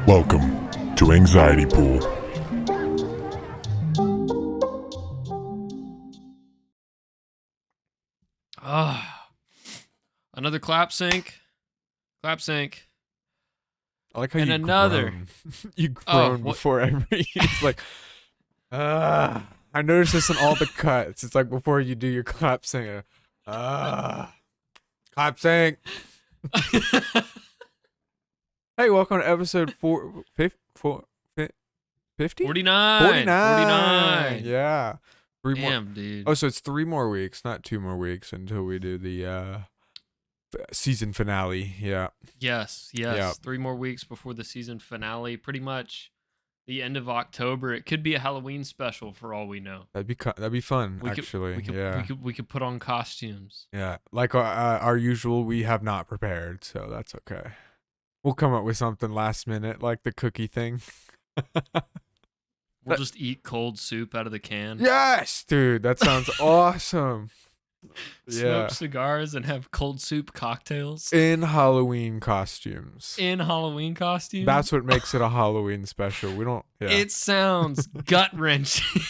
Welcome to Anxiety Pool. Another clap sync. Clap sync. I like how And you another. groan. You groan before every. It's like, I noticed this in all the cuts. It's like before you do your clap sync. Clap sync. Hey, welcome to episode 50? 49. 49. Yeah. Damn, dude. Oh, so it's 3 more weeks, not 2 more weeks until we do the season finale. Yeah. Yes. Yeah. 3 more weeks before the season finale. Pretty much the end of October. It could be a Halloween special for all we know. That'd be fun, actually. We could put on costumes. Yeah. Like our usual, we have not prepared, so that's okay. We'll come up with something last minute, like the cookie thing. We'll just eat cold soup out of the can. Yes, dude. That sounds awesome. Smoke cigars and have cold soup cocktails. In Halloween costumes. That's what makes it a Halloween special. We don't. Yeah. It sounds gut wrenching.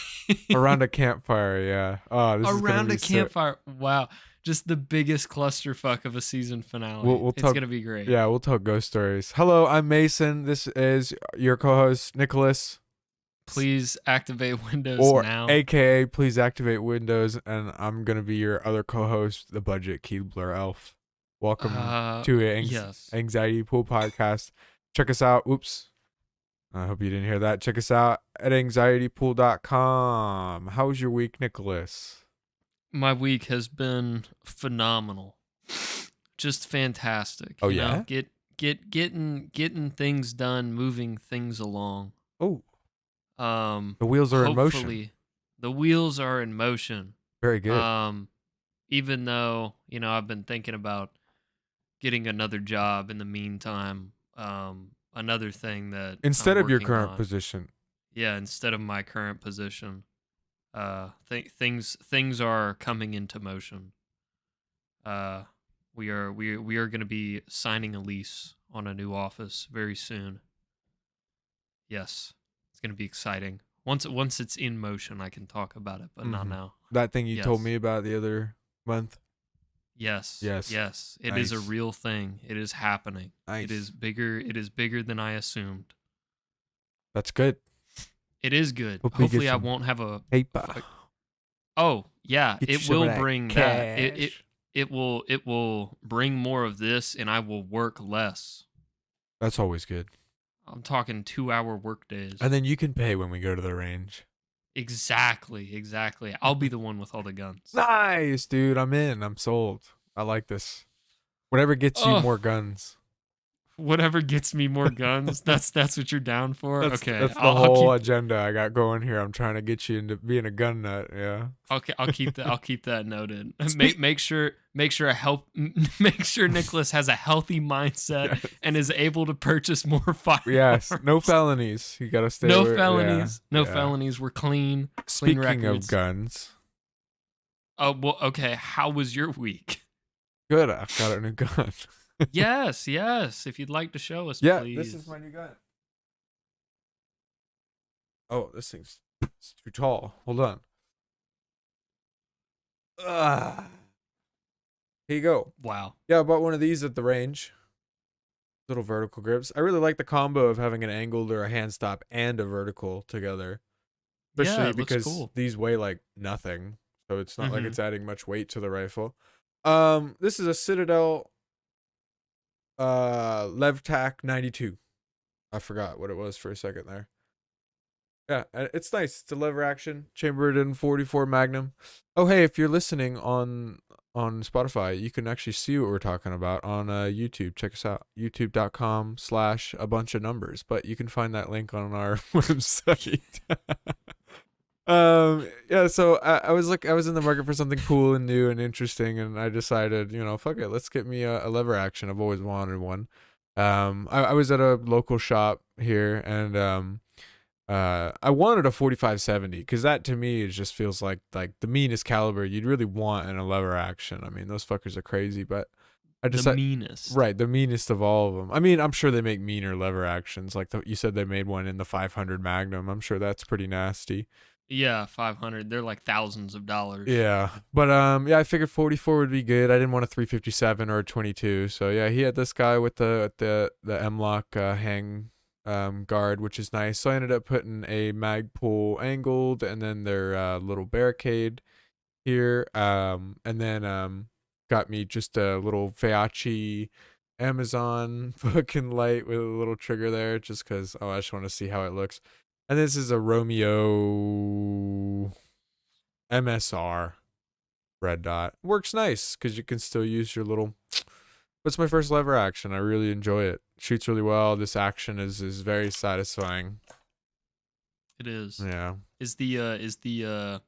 Around a campfire, yeah. Oh, this is around gonna a be campfire. Wow. Just the biggest clusterfuck of a season finale. It's going to be great. Yeah, we'll tell ghost stories. Hello, I'm Mason. This is your co-host, Nicholas. Please activate Windows now. AKA, please activate Windows, and I'm going to be your other co-host, the Budget Keebler Elf. Welcome to Anxiety Pool Podcast. Check us out. Oops. I hope you didn't hear that. Check us out at anxietypool.com. How was your week, Nicholas? My week has been phenomenal. Just fantastic. Oh, yeah? Getting things done, moving things along. Oh. The wheels are in motion. The wheels are in motion. Very good. Even though, I've been thinking about getting another job in the meantime. Another thing that instead I'm of your working current on. position. Yeah, instead of my current position. Things are coming into motion. We are going to be signing a lease on a new office very soon. Yes, it's going to be exciting. Once it's in motion, I can talk about it, but not now. That thing you told me about the other month. Yes. It Nice. is a real thing. It is happening. Nice. It is bigger than I assumed. That's good. It is good. Hopefully I won't have a paper. Oh, yeah, Get it will bring that. It will bring more of this, and I will work less. That's always good. I'm talking 2-hour work days. And then you can pay when we go to the range. Exactly. I'll be the one with all the guns. Nice, dude. I'm in. I'm sold. I like this. Whatever gets you more guns. Whatever gets me more guns. That's what you're down for. Okay, that's the whole agenda I got going here. I'm trying to get you into being a gun nut. Yeah. Okay, I'll keep that noted. Make sure Nicholas has a healthy mindset and is able to purchase more firearms. Yes. No felonies. You gotta stay. No felonies. Felonies. We're clean. Speaking clean records. of guns. Oh well. Okay. How was your week? Good. I've got a new gun. Yes. If you'd like to show us, yeah, please. This is my new gun. Oh, this thing's too tall. Hold on. Here you go. Wow. Yeah, I bought one of these at the range. Little vertical grips. I really like the combo of having an angled or a hand stop and a vertical together. Especially because these weigh like nothing. So it's not like it's adding much weight to the rifle. This is a Citadel Levtac 92. I forgot what it was for a second there. Yeah, it's nice. It's a lever action, chambered in 44 Magnum. Oh, hey, if you're listening on Spotify, you can actually see what we're talking about on YouTube. Check us out, youtube.com/a bunch of numbers. But you can find that link on our website. Yeah, so I was in the market for something cool and new and interesting, and I decided, fuck it, let's get me a lever action. I've always wanted one. I was at a local shop here, and I wanted a 45-70 because that to me just feels like the meanest caliber you'd really want in a lever action. I mean, those fuckers are crazy, but I I The decided, meanest. right, the meanest of all of them. I mean, I'm sure they make meaner lever actions. Like you said, they made one in the 500 Magnum. I'm sure that's pretty nasty. Yeah, 500. They're like thousands of dollars. Yeah, but yeah, I figured 44 would be good. I didn't want a 357 or a 22. So yeah, he had this guy with the M-lock hang guard, which is nice. So I ended up putting a Magpul angled and then their little barricade here, and then got me just a little Feachi Amazon fucking light with a little trigger there, just because I just want to see how it looks. And this is a Romeo MSR red dot. Works nice because you can still use your little. It's my first lever action. I really enjoy it. Shoots really well. This action is very satisfying. It is. Yeah. Is the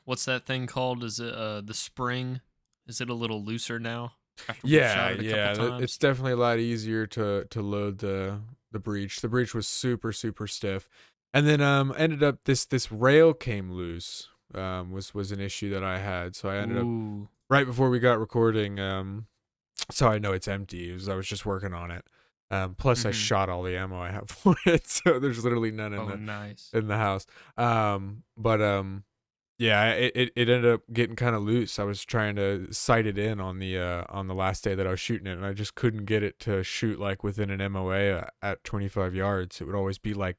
what's that thing called? Is it the spring? Is it a little looser now? After we've shot it a couple times? It's definitely a lot easier to load the breech. The breech was super stiff, and then ended up this rail came loose. Was an issue that I had, so I ended up right before we got recording. So I know it's empty. I was just working on it. Plus I shot all the ammo I have for it, so there's literally none in the house. Yeah, it ended up getting kind of loose. I was trying to sight it in on the last day that I was shooting it, and I just couldn't get it to shoot like within an MOA at 25 yards. It would always be like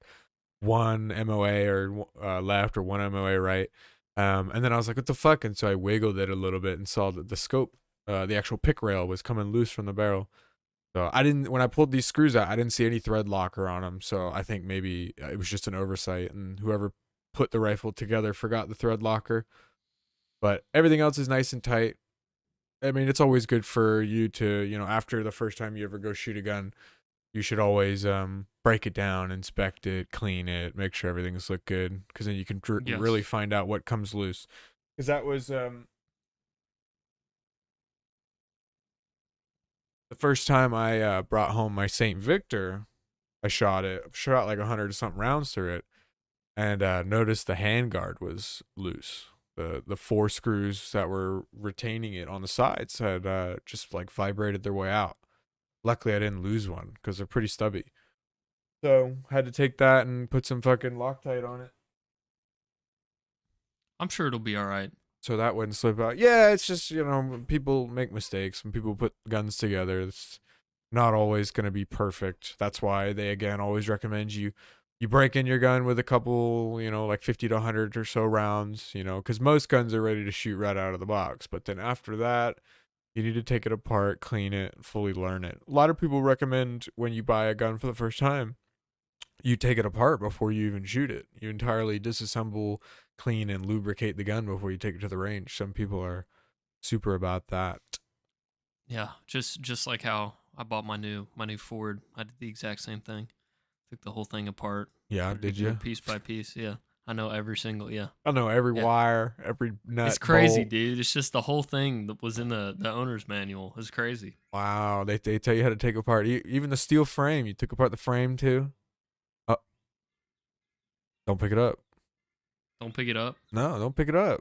one MOA or left or one MOA right. And then I was like, what the fuck? And so I wiggled it a little bit and saw that the scope, the actual pick rail was coming loose from the barrel. So when I pulled these screws out, I didn't see any thread locker on them. So I think maybe it was just an oversight, and whoever put the rifle together forgot the thread locker. But everything else is nice and tight. I mean, it's always good for you to, after the first time you ever go shoot a gun, you should always break it down, inspect it, clean it, make sure everything's look good, because then you can really find out what comes loose. Because that was the first time I brought home my St. Victor. I shot like 100 something rounds through it, and noticed the handguard was loose. The four screws that were retaining it on the sides had just like vibrated their way out. Luckily, I didn't lose one because they're pretty stubby. So had to take that and put some fucking Loctite on it. I'm sure it'll be all right. So that wouldn't slip out. Yeah, it's just, people make mistakes when people put guns together. It's not always going to be perfect. That's why they, again, always recommend you break in your gun with a couple, like 50 to 100 or so rounds, because most guns are ready to shoot right out of the box. But then after that, you need to take it apart, clean it, fully learn it. A lot of people recommend when you buy a gun for the first time, you take it apart before you even shoot it. You entirely disassemble, clean, and lubricate the gun before you take it to the range. Some people are super about that. Yeah, just like how I bought my new Ford. I did the exact same thing. Took the whole thing apart. Yeah, did you? Piece by piece, yeah. I know every single, yeah. I know every wire, every nut. It's crazy, bolt. dude. It's just the whole thing that was in the owner's manual. It's crazy. Wow, they tell you how to take apart even the steel frame. You took apart the frame too. Oh, don't pick it up. Don't pick it up. No, don't pick it up.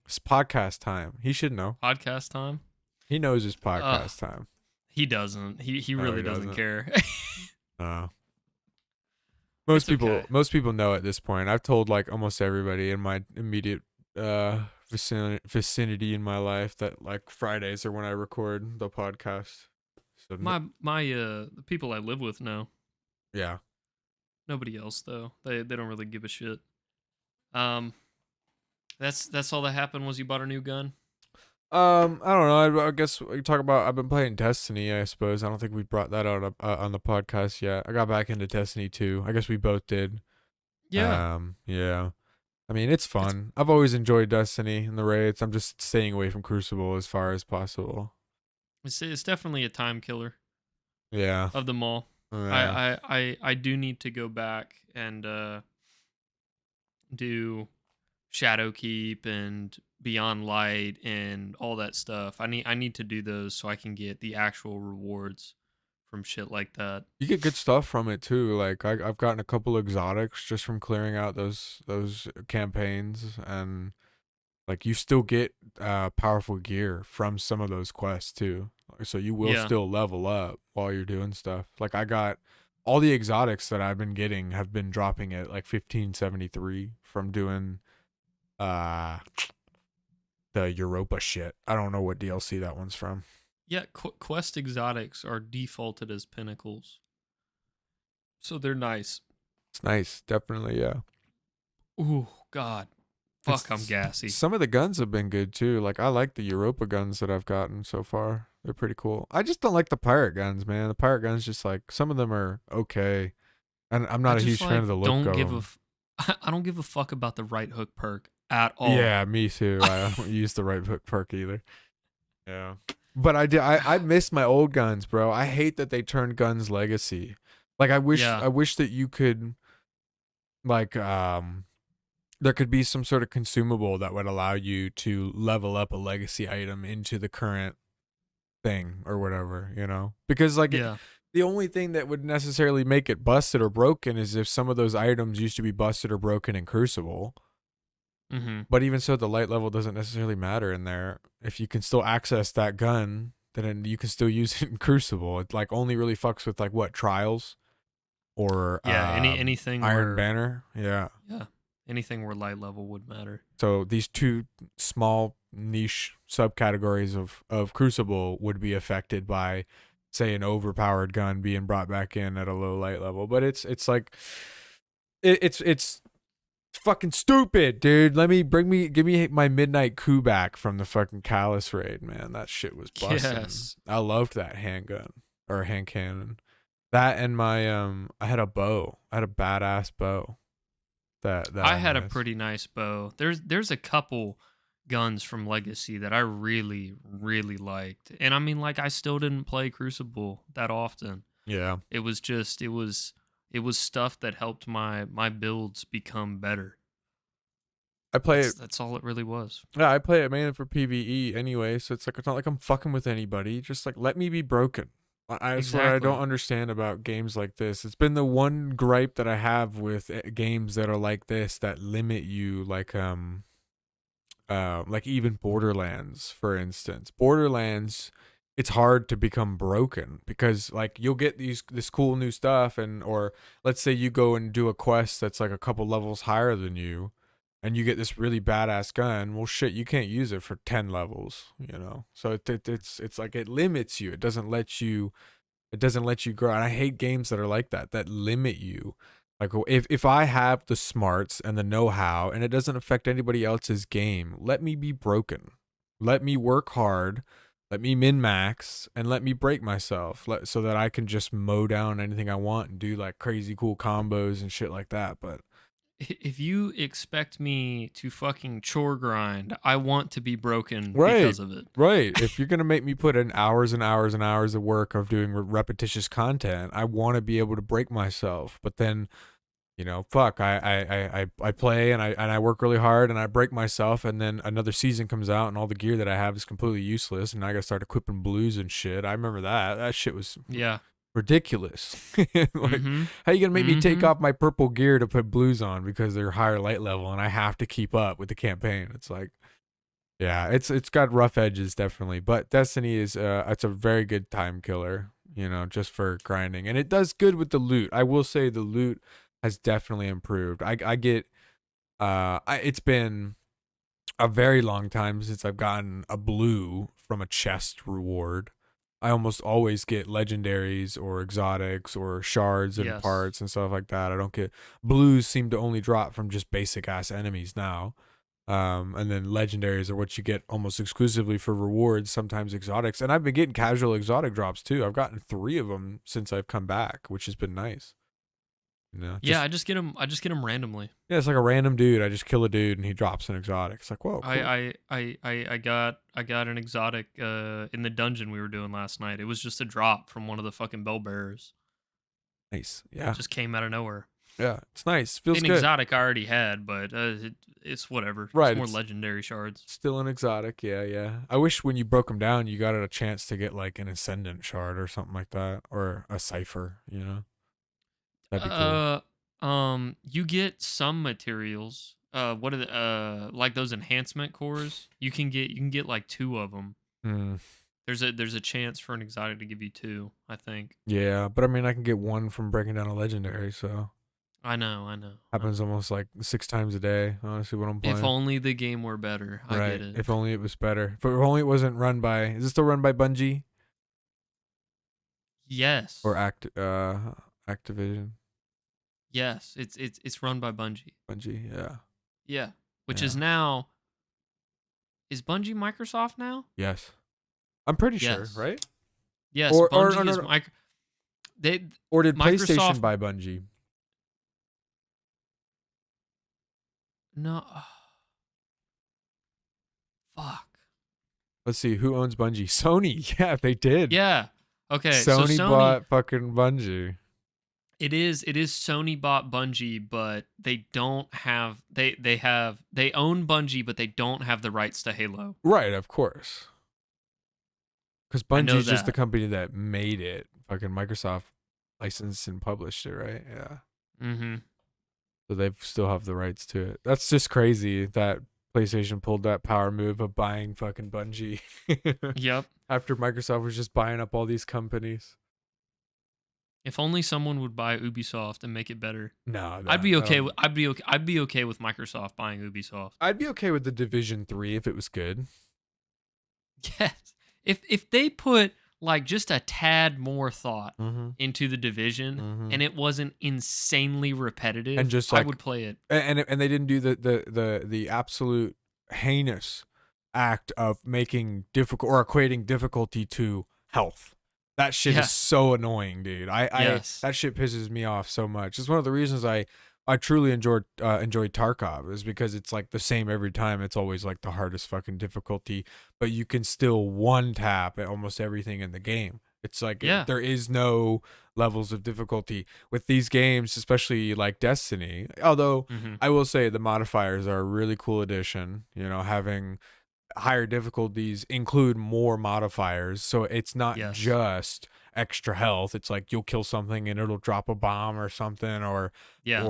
It's podcast time. He should know. Podcast time. He knows his podcast time. He doesn't. He really doesn't care. Most people know at this point. I've told like almost everybody in my immediate vicinity in my life that like Fridays are when I record the podcast. So the people I live with know. Yeah. Nobody else though. They don't really give a shit. That's all that happened was you bought a new gun? I don't know. I guess we talk about. I've been playing Destiny. I suppose I don't think we brought that out on the podcast yet. I got back into Destiny 2. I guess we both did. Yeah. Yeah. I mean, it's fun. I've always enjoyed Destiny and the raids. I'm just staying away from Crucible as far as possible. It's definitely a time killer. Yeah. Of them all. Yeah. I do need to go back and do Shadowkeep and Beyond Light and all that stuff. I need to do those so I can get the actual rewards from shit like that. You get good stuff from it too. Like I've gotten a couple exotics just from clearing out those campaigns, and like you still get powerful gear from some of those quests too. So you will Yeah. still level up while you're doing stuff. Like I got all the exotics that I've been getting have been dropping at like 1573 from doing uh the Europa shit. I don't know what DLC that one's from. Yeah, quest exotics are defaulted as pinnacles. So they're nice. It's nice, definitely, yeah. Ooh, God. Fuck, I'm gassy. Some of the guns have been good too. Like I like the Europa guns that I've gotten so far. They're pretty cool. I just don't like the pirate guns, man. The pirate guns just like some of them are okay. And I'm I not a just huge fan like of the look don't of give them. I don't give a fuck about the right hook perk at all. Yeah, me too. I don't use the right hook perk either. Yeah. But I miss my old guns, bro. I hate that they turned guns legacy. Like Yeah. I wish that you could like there could be some sort of consumable that would allow you to level up a legacy item into the current thing or whatever, you know? Because like Yeah. the only thing that would necessarily make it busted or broken is if some of those items used to be busted or broken in Crucible. Mm-hmm. But even so, the light level doesn't necessarily matter in there. If you can still access that gun, then you can still use it in Crucible. It like only really fucks with like what trials or Yeah, anything Iron where Banner. Yeah. yeah, anything where light level would matter. So these two small niche subcategories of Crucible would be affected by, say, an overpowered gun being brought back in at a low light level. But it's like it's fucking stupid, dude. Give me my midnight coup back from the fucking Callus raid, man. That shit was busting. Yes. I loved that handgun or hand cannon. That and my I had a bow. I had a badass bow. That I had a missed. pretty nice bow. There's a couple guns from Legacy that I really, really liked. And I mean, like, I still didn't play Crucible that often. Yeah. It was just it was stuff that helped my builds become better. I play it. That's all it really was. Yeah, I play it mainly for PvE anyway, so it's like it's not like I'm fucking with anybody. Just like let me be broken. That's what I Exactly. don't understand about games like this. It's been the one gripe that I have with games that are like this that limit you, like even Borderlands, for instance. Borderlands, it's hard to become broken because like you'll get this cool new stuff, and or let's say you go and do a quest that's like a couple levels higher than you, and you get this really badass gun. Well, shit, you can't use it for 10 levels, you know. So it's like it limits you. It doesn't let you. It doesn't let you grow. And I hate games that are like that limit you. Like if I have the smarts and the know-how and it doesn't affect anybody else's game, let me be broken. Let me work hard. Let me min-max and let me break myself so that I can just mow down anything I want and do like crazy cool combos and shit like that. But If you expect me to fucking chore grind, I want to be broken right, because of it. right. If you're gonna make me put in hours and hours and hours of work of doing repetitious content, I want to be able to break myself. But then, you know, fuck, I play and I work really hard and I break myself, and then another season comes out and all the gear that I have is completely useless, and I gotta start equipping blues and shit. I remember that shit was Yeah. ridiculous. Like, Mm-hmm. how you gonna make me take Mhm. off my purple gear to put blues on because they're higher light level and I have to keep up with the campaign? It's like, yeah, it's got rough edges definitely, but Destiny is it's a very good time killer, you know, just for grinding, and it does good with the loot. I will say the loot has definitely improved. I get it's been a very long time since I've gotten a blue from a chest reward. I almost always get legendaries or exotics or shards and Yes. parts and stuff like that. I don't get blues seem to only drop from just basic ass enemies now. And then legendaries are what you get almost exclusively for rewards, sometimes exotics. And I've been getting casual exotic drops too. I've gotten 3 of them since I've come back, which has been nice. You know, Yeah, just I just get them. I just get them randomly. yeah, it's like a random dude. I just kill a dude and he drops an exotic. It's like, whoa, cool. I got an exotic in the dungeon we were doing last night. It was just a drop from one of the fucking bell bearers. Nice. Yeah. Just came out of nowhere. Yeah. It's nice. Feels An good. exotic I already had, but it's whatever. Right, It's more it's- legendary shards. Still an exotic. Yeah. Yeah. I wish when you broke them down, you got a chance to get like an ascendant shard or something like that, or a cipher, you know? That'd be cool. You get some materials. What are like those enhancement cores? You can get like 2 of them. Hmm. There's a chance for an exotic to give you 2, I think. Yeah, but I mean, I can get 1 from breaking down a legendary, so I know. happens almost like 6 times a day. Honestly, when I'm playing. If only the game were better. I Right. get it. If only it was better. If only it wasn't run by. Is it still run by Bungie Yes. or Activision? Yes. It's run by Bungie. Bungie, yeah. Yeah. Which Yeah. is now. Is Bungie Microsoft now? Yes. I'm pretty sure, Yes. right? Yes. Or Bungie no, is no. They Or did PlayStation Microsoft- buy Bungie? No. Fuck. Let's see, who owns Bungie? Sony. Yeah, they did. Yeah. Okay. So Sony bought fucking Bungie. It is Sony bought Bungie, but they don't have they own Bungie, but they don't have the rights to Halo. Right, of course. Because I know Bungie's just the that. company that made it. Fucking Microsoft licensed and published it, right? Yeah. Mm-hmm. So they still have the rights to it. That's just crazy that PlayStation pulled that power move of buying fucking Bungie. Yep. After Microsoft was just buying up all these companies. If only someone would buy Ubisoft and make it better. No, I'd be okay with I'd be okay with Microsoft buying Ubisoft. I'd be okay with the Division 3 if it was good. Yes. If they put like just a tad more thought Mm-hmm. into the Division Mm-hmm. and it wasn't insanely repetitive, And just I like- would play it. And they didn't do the absolute heinous act of making difficult or equating difficulty to health. That shit Yeah. is so annoying, dude. Yes. That shit pisses me off so much. It's one of the reasons I truly enjoyed Tarkov is because it's like the same every time. It's always like the hardest fucking difficulty, but you can still one tap at almost everything in the game. It's like Yeah. there is no levels of difficulty with these games, especially like Destiny. Although Mm-hmm. I will say the modifiers are a really cool addition. You know, having higher difficulties include more modifiers, so it's not Yes. just extra health. It's like you'll kill something and it'll drop a bomb or something, or Yeah.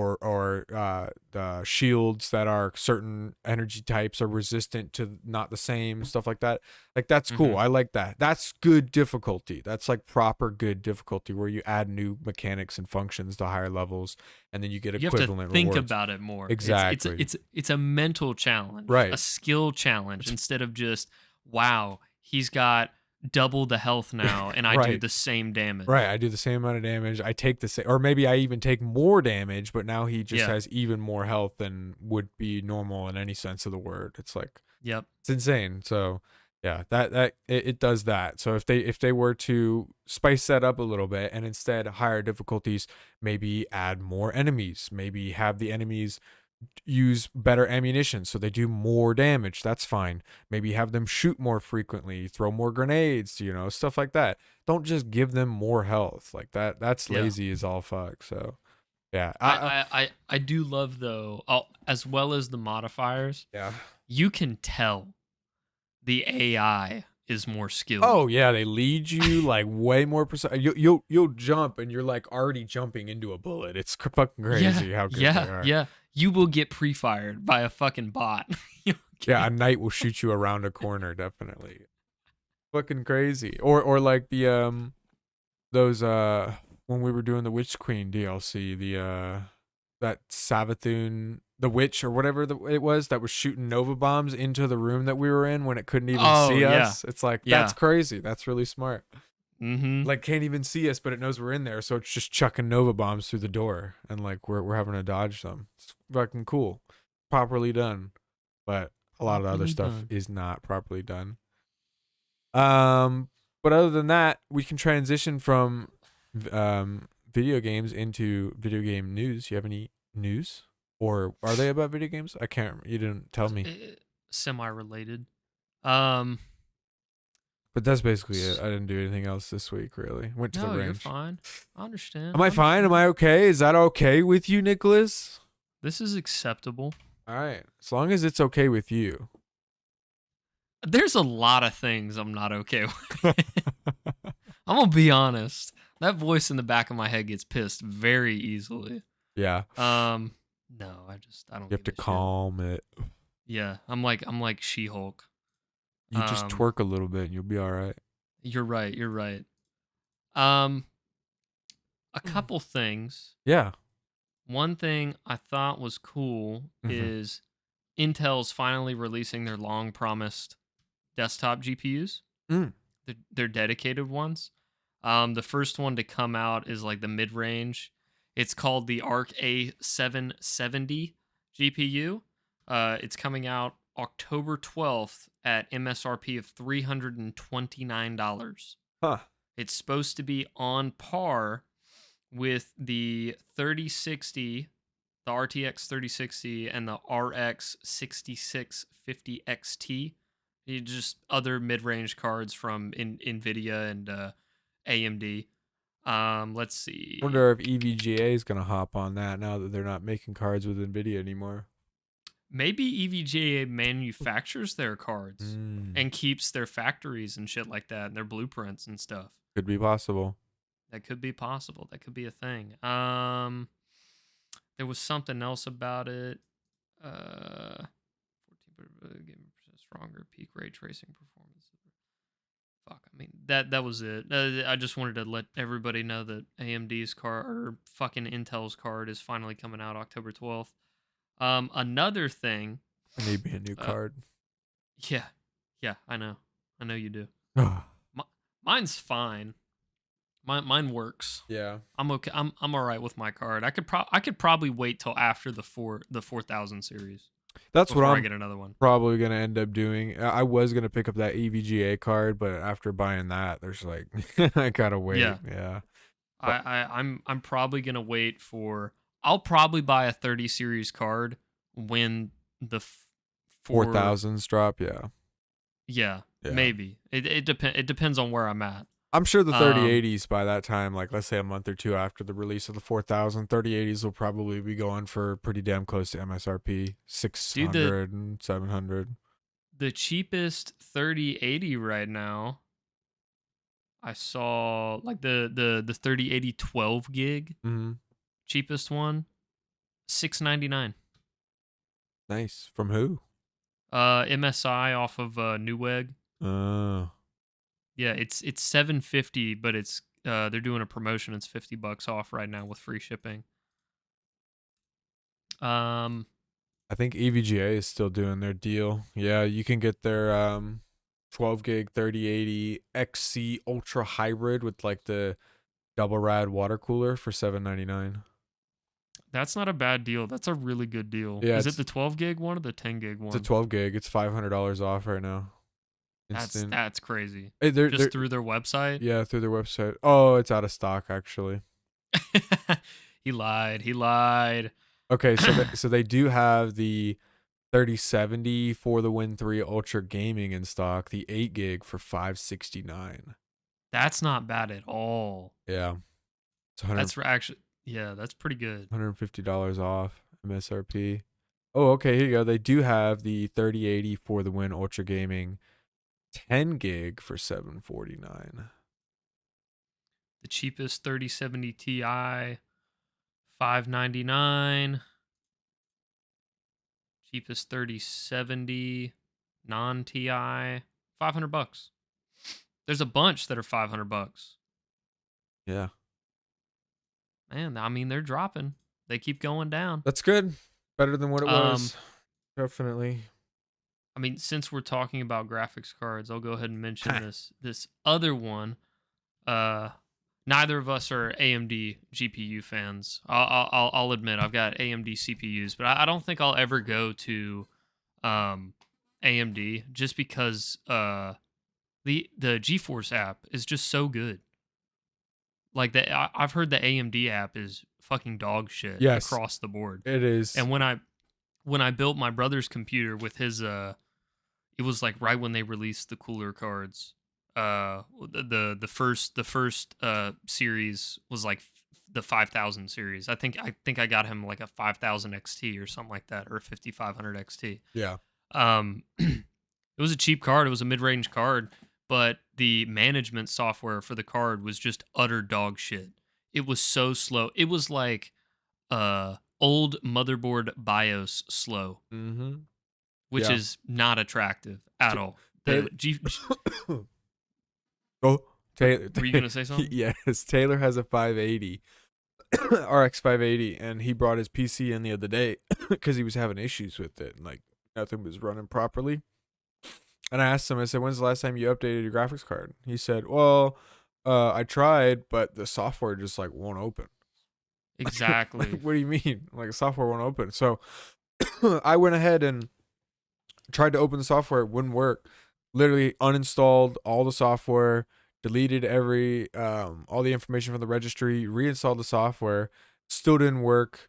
the shields that are certain energy types are resistant to not the same stuff like that. Like that's cool. Mhm. I like that. That's good difficulty. That's like proper good difficulty where you add new mechanics and functions to higher levels, and then you get You have to equivalent think rewards. about it more. Exactly. It's a mental challenge, Right. A skill challenge instead of just wow, he's got double the health now, and I do Right. the same damage. Right, I do the same amount of damage. I take the same, or maybe I even take more damage, but now he just Yeah. has even more health than would be normal in any sense of the word. It's like Yep. it's insane. So yeah, it does that. So if they were to spice that up a little bit and instead higher difficulties, maybe add more enemies, maybe have the enemies use better ammunition so they do more damage, that's fine. Maybe have them shoot more frequently, throw more grenades, you know, stuff like that. Don't just give them more health like that. That's Yeah. lazy as all fuck. So yeah, I do love though, as well as the modifiers, yeah. you can tell the AI is more skilled. Oh yeah, they lead you like way more precise. You'll jump and you're like already jumping into a bullet. It's fucking crazy how good they are. Yeah. You will get pre-fired by a fucking bot. Yeah, a knight will shoot you around a corner, definitely. Fucking crazy. Or like the those when we were doing the Witch Queen DLC, the that Savathun, the witch or whatever it was that was shooting Nova bombs into the room that we were in when it couldn't even see us. It's like that's crazy. That's really smart. Mm-hmm. Like can't even see us, but it knows we're in there, so it's just chucking Nova bombs through the door, and like we're having to dodge them. It's fucking cool, properly done. But a lot of the other Properly stuff done. is not properly done. But other than that, we can transition from video games into video game news. You have any news, or are they about video games? I can't remember. You didn't tell me. Semi-related. But that's basically it. I didn't do anything else this week, really. Went to the No, range. you're fine. I understand. Am I fine? Am I okay? Is that okay with you, Nicholas? This is acceptable. All right. As long as it's okay with you. There's a lot of things I'm not okay with. I'm gonna be honest. That voice in the back of my head gets pissed very easily. Yeah. No, I don't. You have to give a shit. calm it. Yeah, I'm like She-Hulk. You just twerk a little bit and you'll be all right. You're right. You're right. Um, a couple things. Yeah. One thing I thought was cool Mhm. is Intel's finally releasing their long promised desktop GPUs. Mm. They're dedicated ones. The first one to come out is like the mid range. It's called the Arc A770 GPU. It's coming out October 12th at MSRP of $329. Huh. It's supposed to be on par with the 3060, the RTX 3060, and the RX 6650 XT. Just other mid-range cards from NVIDIA and AMD. Let's see. Wonder if EVGA is gonna hop on that now that they're not making cards with Nvidia anymore. Maybe EVGA manufactures their cards Mm. and keeps their factories and shit like that and their blueprints and stuff. Could be possible. That could be possible. That could be a thing. There was something else about it. 14 game stronger peak ray tracing performance. Fuck, I mean that was it. I just wanted to let everybody know that AMD's card or fucking Intel's card is finally coming out October 12th. Another thing. I need me a new card. Yeah, I know you do. Ah. Mine's fine. Mine works. Yeah. I'm okay. I'm all right with my card. I could probably wait till after the 4000 series. That's what before I I'm get another one. probably gonna end up doing. I was gonna pick up that EVGA card, but after buying that, there's like I gotta wait. Yeah. I'm probably gonna wait for. I'll probably buy a 30 series card when the 4000s drop. Yeah. Yeah, Yeah. maybe it depends on where I'm at. I'm sure the 3080s by that time, like let's say a month or two after the release of the 4000, 3080s will probably be going for pretty damn close to MSRP, 600 and 700. The cheapest 3080 right now, I saw like the 3080 12 gig, Mm-hmm. cheapest one, $699. Nice. From who? MSI off of Newegg. Oh. Yeah, it's $750, but it's they're doing a promotion. It's $50 off right now with free shipping. I think EVGA is still doing their deal. Yeah, you can get their 12 gig 3080 XC Ultra Hybrid with like the double rad water cooler for $799. That's not a bad deal. That's a really good deal. Yeah, is it the 12 gig one or the 10 gig one? It's a 12 gig. It's $500 off right now. Instant. That's crazy. Hey, Just through their website? Yeah, through their website. Oh, it's out of stock actually. He lied. Okay, so they do have the 3070 for the Win 3 Ultra Gaming in stock, the 8 gig for $569. That's not bad at all. Yeah. That's actually, yeah, that's pretty good. $150 off MSRP. Oh, okay, here you go. They do have the 3080 for the Win Ultra Gaming 10 gig for $749. The cheapest 3070 Ti, $599. Cheapest 3070 non Ti, $500. There's a bunch that are $500. Yeah. Man, I mean they're dropping. They keep going down. That's good. Better than what it was. Definitely. I mean, since we're talking about graphics cards, I'll go ahead and mention this other one. Neither of us are AMD GPU fans. I'll admit I've got AMD CPUs, but I don't think I'll ever go to AMD just because the GeForce app is just so good. Like I've heard the AMD app is fucking dog shit across the board. It is. And when I built my brother's computer with his it was like right when they released the cooler cards. The first series was like the 5000 series. I think I got him like a 5000 XT or something like that, or a 5500 XT. Yeah. It was a cheap card. It was a mid-range card, but the management software for the card was just utter dog shit. It was so slow. It was like old motherboard BIOS slow. Mm-hmm. Which is not attractive at all. Oh, Taylor. Were you gonna say something? Yes, Taylor has a 580, RX 580, and he brought his PC in the other day because he was having issues with it, and like nothing was running properly. And I asked him, I said, "When's the last time you updated your graphics card?" He said, "Well, I tried, but the software just like won't open." Exactly. Like, what do you mean? Like the software won't open? So I went ahead and tried to open the software. It wouldn't work. Literally uninstalled all the software, deleted all the information from the registry, reinstalled the software, still didn't work.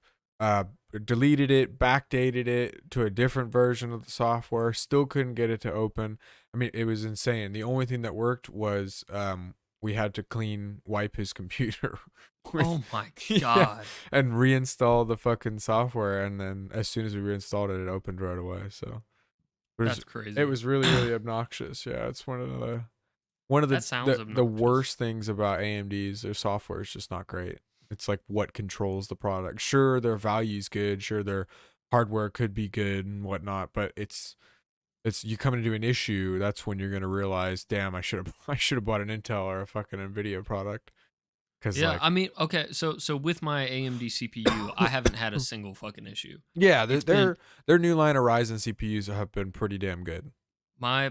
Deleted it, backdated it to a different version of the software, still couldn't get it to open. I mean, it was insane. The only thing that worked was we had to wipe his computer with, Oh my yeah, god. and reinstall the fucking software, and then as soon as we reinstalled it, it opened right away. So That's crazy. it was really, really obnoxious. Yeah, it's one of That sounds the obnoxious. worst things about AMD's. Their software is just not great. It's like what controls the product. Sure, their value's good. Sure, their hardware could be good and whatnot. But it's you come into an issue. That's when you're gonna realize, damn, I should have bought an Intel or a fucking Nvidia product. Cause Yeah, like, I mean, okay, so with my AMD CPU, I haven't had a single fucking issue. yeah, It's been their new line of Ryzen CPUs have been pretty damn good. my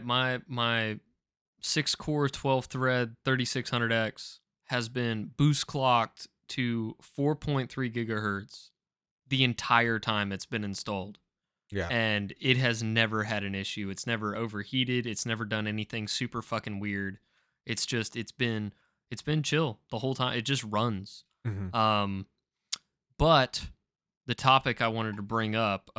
6-core 12-thread 3600X has been boost clocked to 4.3 gigahertz the entire time it's been installed. Yeah, And it has never had an issue. It's never overheated. It's never done anything super fucking weird. It's been chill the whole time. It just runs. mm-hmm. But the topic I wanted to bring up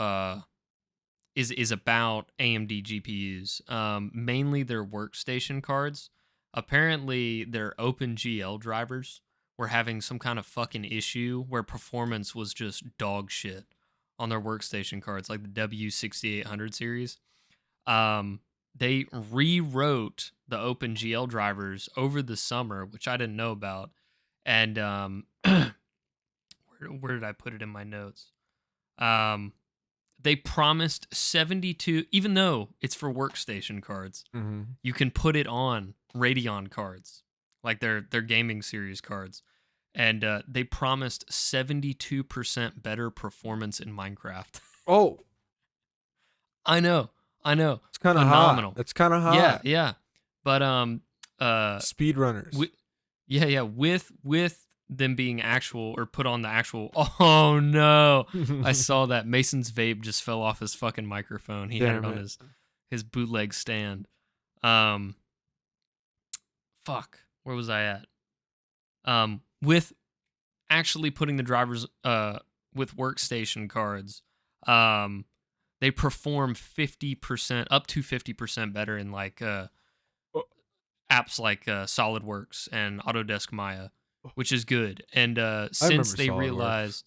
is about AMD GPUs, mainly their workstation cards. Apparently, their OpenGL drivers were having some kind of fucking issue where performance was just dog shit on their workstation cards, like the W6800 series. They rewrote the OpenGL drivers over the summer, which I didn't know about. And where did I put it in my notes? They promised 72, even though it's for workstation cards, Mm-hmm. you can put it on Radeon cards, like their gaming series cards. And they promised 72% better performance in Minecraft. Oh, I know. it's kind of Phenomenal. hot. It's kind of hot. Yeah. But Speedrunners. yeah, with them being actual or put on the actual. Oh no! I saw that Mason's vape just fell off his fucking microphone. He had it on his bootleg stand. Fuck. Where was I at? With actually putting the drivers with workstation cards, they perform 50% up to 50% better in like apps like SolidWorks and Autodesk Maya, which is good. And since they realized,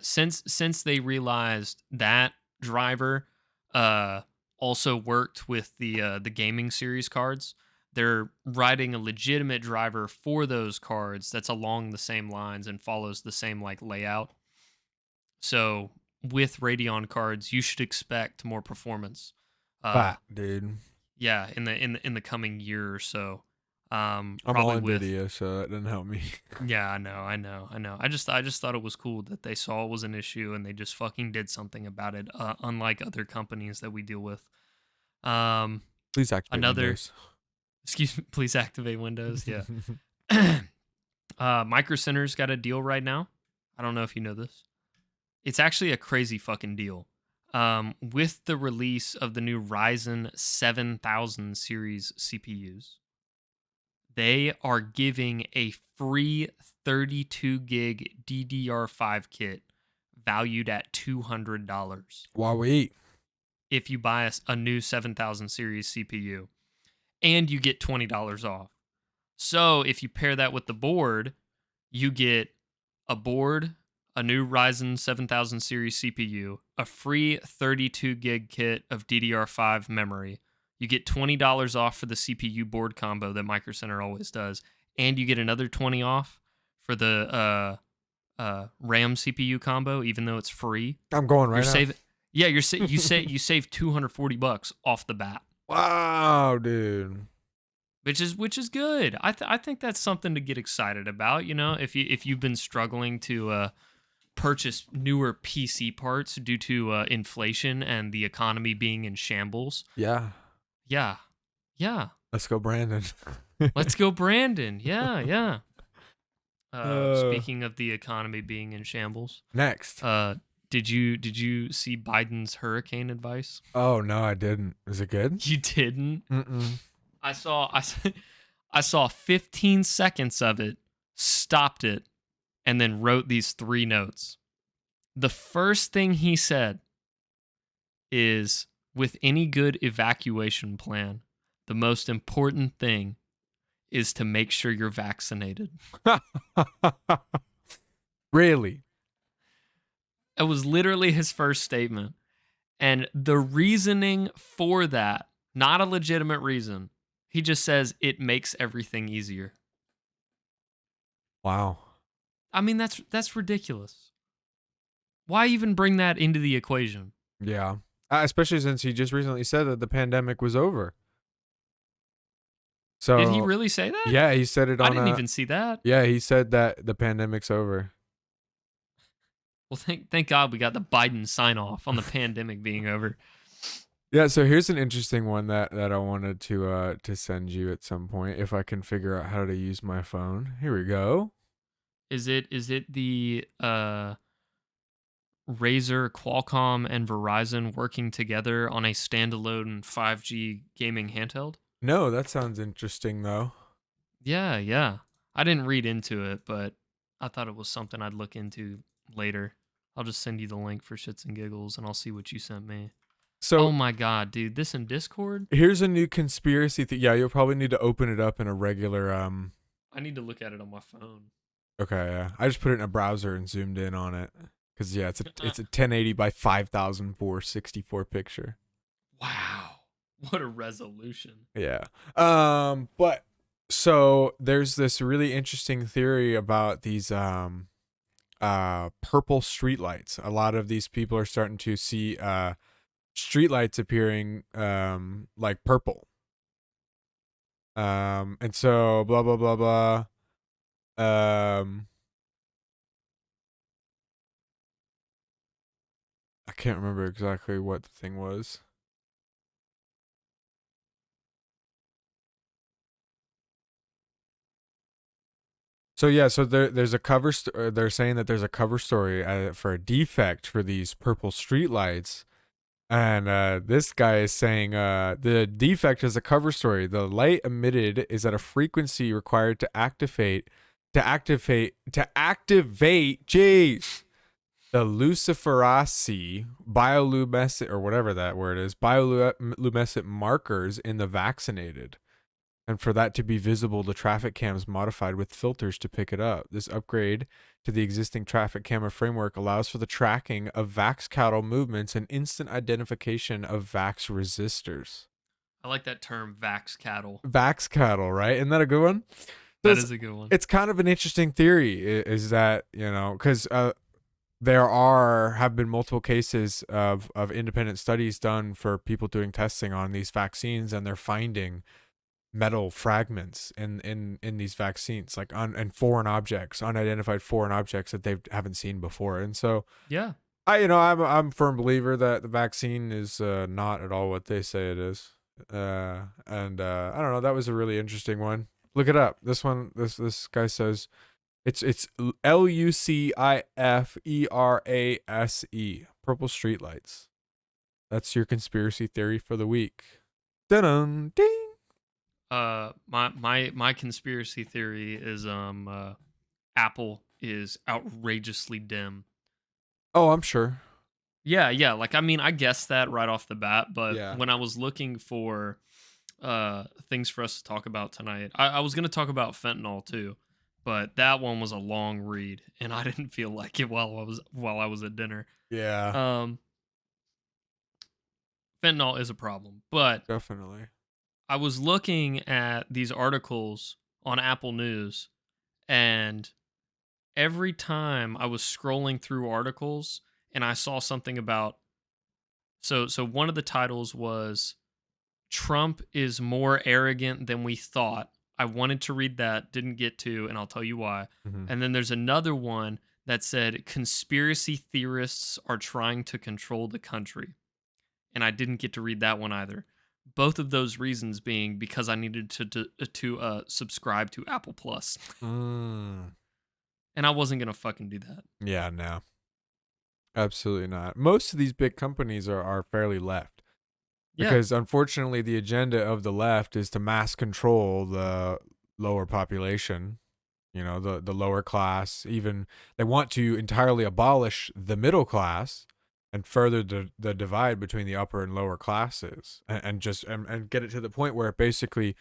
since they realized that driver also worked with the gaming series cards, they're writing a legitimate driver for those cards that's along the same lines and follows the same like layout. So with Radeon cards, you should expect more performance. Dude. Yeah, in the coming year or so. I'm Probably all NVIDIA, so that didn't help me. Yeah, I know. I just thought it was cool that they saw it was an issue and they just fucking did something about it. Unlike other companies that we deal with. Please activate Windows. Excuse me, please activate Windows. Yeah. Micro Center's got a deal right now. I don't know if you know this. It's actually a crazy fucking deal. With the release of the new Ryzen 7000 series CPUs, they are giving a free 32 gig DDR5 kit valued at $200. While we eat. If you buy a new 7000 series CPU. And you get $20 off. So if you pair that with the board, you get a board, a new Ryzen 7000 series CPU, a free 32 gig kit of DDR5 memory. You get $20 off for the CPU board combo that Micro Center always does, and you get another 20 off for the RAM CPU combo, even though it's free. I'm going right now. You save $240 off the bat. Wow, dude. which is good. I think that's something to get excited about. You know, if you've been struggling to purchase newer PC parts due to inflation and the economy being in shambles. Yeah. Yeah, yeah. Let's go, Brandon. Let's go, Brandon. Yeah, yeah. Uh, Speaking of the economy being in shambles, Next. did you see Biden's hurricane advice? Oh no, I didn't. Is it good? You didn't. Mm-mm. I saw 15 seconds of it, stopped it, and then wrote these 3 notes. The first thing he said is, with any good evacuation plan, the most important thing is to make sure you're vaccinated. Really? It was literally his first statement. And the reasoning for that, not a legitimate reason, he just says it makes everything easier. Wow. I mean, that's ridiculous. Why even bring that into the equation? Yeah. Especially since he just recently said that the pandemic was over. So Did he really say that? yeah, he said it on I didn't even see that. Yeah, he said that the pandemic's over. Well, thank God we got the Biden sign off on the pandemic being over. Yeah, so here's an interesting one that I wanted to send you at some point if I can figure out how to use my phone. Here we go. Is it the Razer, Qualcomm, and Verizon working together on a standalone 5G gaming handheld? No, that sounds interesting though. Yeah, yeah. I didn't read into it, but I thought it was something I'd look into later. I'll just send you the link for shits and giggles, and I'll see what you sent me. So Oh my God, dude, this in Discord? here's a new conspiracy Yeah, you'll probably need to open it up in a regular I need to look at it on my phone. Okay, yeah. I just put it in a browser and zoomed in on it. Cause yeah, it's a 1080 by 5064 picture. Wow. What a resolution. Yeah. But so there's this really interesting theory about these purple streetlights. A lot of these people are starting to see streetlights appearing like purple. And so blah blah blah blah. I can't remember exactly what the thing was. So yeah, so there's a they're saying that there's a cover story for a defect for these purple streetlights, and this guy is saying the defect is a cover story. The light emitted is at a frequency required to activate, jeez, the luciferase bioluminescent or whatever that word is, bioluminescent markers in the vaccinated. And for that to be visible, the traffic cams modified with filters to pick it up. This upgrade to the existing traffic camera framework allows for the tracking of vax cattle movements and instant identification of vax resistors. I like that term, vax cattle. Vax cattle, right? Isn't that a good one? That is a good one. It's kind of an interesting theory, is that, because there have been multiple cases of independent studies done for people doing testing on these vaccines, and they're finding metal fragments in these vaccines, like and foreign objects, unidentified foreign objects that they haven't seen before. And so Yeah. I'm a firm believer that the vaccine is not at all what they say it is. And I don't know, that was a really interesting one. Look it up. This one, this guy says it's LUCIFERASE, purple streetlights. That's your conspiracy theory for the week. Dun ding. My conspiracy theory is Apple is outrageously dim. Oh, I'm sure. Yeah, yeah. Like, I mean, I guessed that right off the bat, but Yeah. when I was looking for things for us to talk about tonight, I was gonna talk about fentanyl too, but that one was a long read, and I didn't feel like it while I was at dinner. Yeah, Fentanyl is a problem, but definitely. I was looking at these articles on Apple News, and every time I was scrolling through articles and I saw something about so one of the titles was Trump is more arrogant than we thought. I wanted to read that, didn't get to, and I'll tell you why. Mm-hmm. And then there's another one that said conspiracy theorists are trying to control the country. And I didn't get to read that one either. Both of those reasons being because I needed to subscribe to Apple Plus. Mm. And I wasn't going to fucking do that. Yeah, no. Absolutely not. Most of these big companies are fairly left. Yeah. Because unfortunately the agenda of the left is to mass control the lower population, you know, the lower class. Even they want to entirely abolish the middle class and further the divide between the upper and lower classes, and just and get it to the point where basically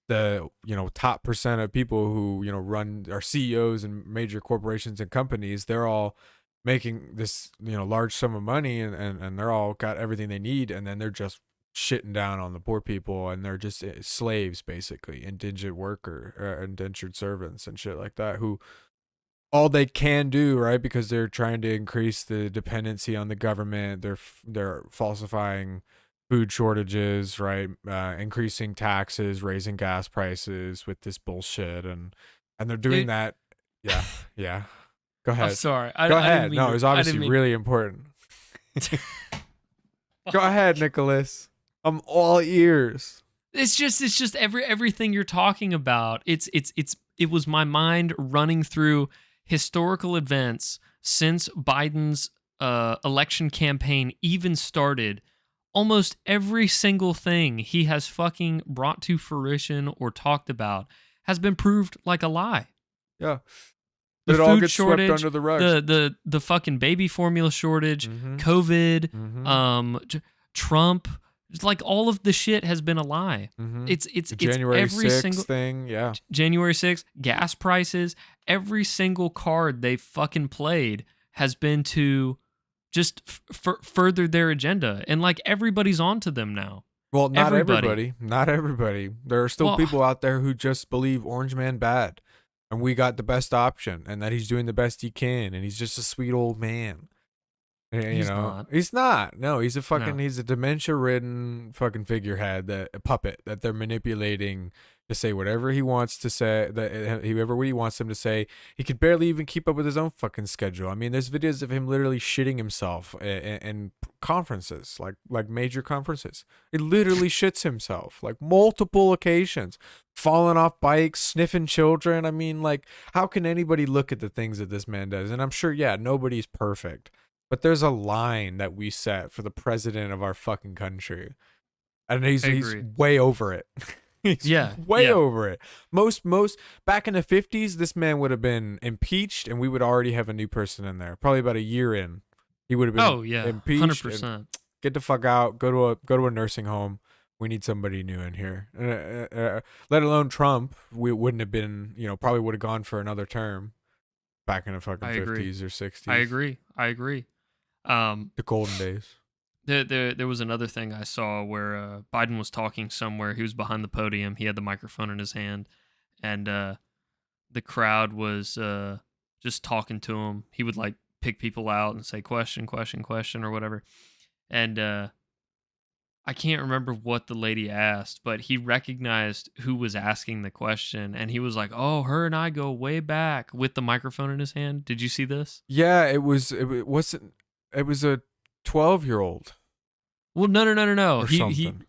the, you know, top percent of people who, you know, run are CEOs and major corporations and companies, they're all making this, you know, large sum of money, and they're all got everything they need, and then they're just shitting down on the poor people, and they're just slaves, basically indentured indentured servants and shit like that, who all they can do, right, because they're trying to increase the dependency on the government. They're falsifying food shortages, right, increasing taxes, raising gas prices with this bullshit, and they're doing that. Yeah. Go ahead. I'm sorry. Go ahead. No, it's obviously really important. Go ahead, Nicholas. I'm all ears. It's just everything you're talking about. It was my mind running through historical events since Biden's election campaign even started. Almost every single thing he has fucking brought to fruition or talked about has been proved like a lie. Yeah. The it all food gets shortage, swept under the rug. the fucking baby formula shortage, Mhm. COVID, Mhm. Trump, like all of the shit has been a lie. Mhm. It's The January every 6th single thing, yeah. January 6th, gas prices, every single card they fucking played has been to just further their agenda, and like everybody's onto them now. Well, not Everybody. everybody. There are still Well, people out there who just believe Orange Man bad, and we got the best option, and that he's doing the best he can, and he's just a sweet old man. You He's know, not. he's not. No, he's a fucking. No. He's a dementia-ridden fucking figurehead, a puppet that they're manipulating to say whatever he wants to say. That whoever he wants him to say. He can barely even keep up with his own fucking schedule. I mean, there's videos of him literally shitting himself in conferences, like major conferences. He literally shits himself like multiple occasions, falling off bikes, sniffing children. I mean, like, how can anybody look at the things that this man does? And I'm sure, yeah, nobody's perfect. But there's a line that we set for the president of our fucking country, and he's way over it. He's way over it. Most back in the 50s, this man would have been impeached, and we would already have a new person in there. Probably about a year in, he would have been impeached. 100%. Get the fuck out. Go to a nursing home. We need somebody new in here. Let alone Trump. We wouldn't have been. You know, probably would have gone for another term back in the fucking 50s or 60s. I agree. The golden days. There was another thing I saw where Biden was talking somewhere. He was behind the podium. He had the microphone in his hand, and the crowd was just talking to him. He would like pick people out and say question or whatever. And I can't remember what the lady asked, but he recognized who was asking the question, and he was like, "Oh, her and I go way back," with the microphone in his hand. Did you see this? Yeah, it was a 12-year-old. Well, no. Or something.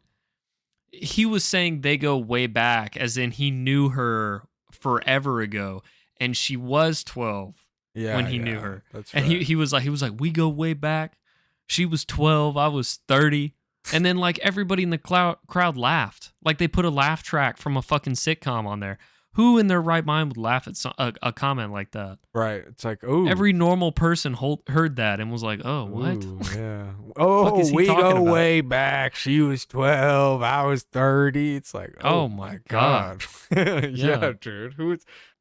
He was saying they go way back, as in he knew her forever ago, and she was 12 when he knew her. That's and right. he was like, we go way back. She was 12, I was 30. And then like everybody in the crowd laughed. Like they put a laugh track from a fucking sitcom on there. Who in their right mind would laugh at a comment like that? Right. It's like, oh. Every normal person heard that and was like, oh, what? Ooh, yeah. Oh, we go way back. She was 12. I was 30. It's like, oh my God. Yeah, dude.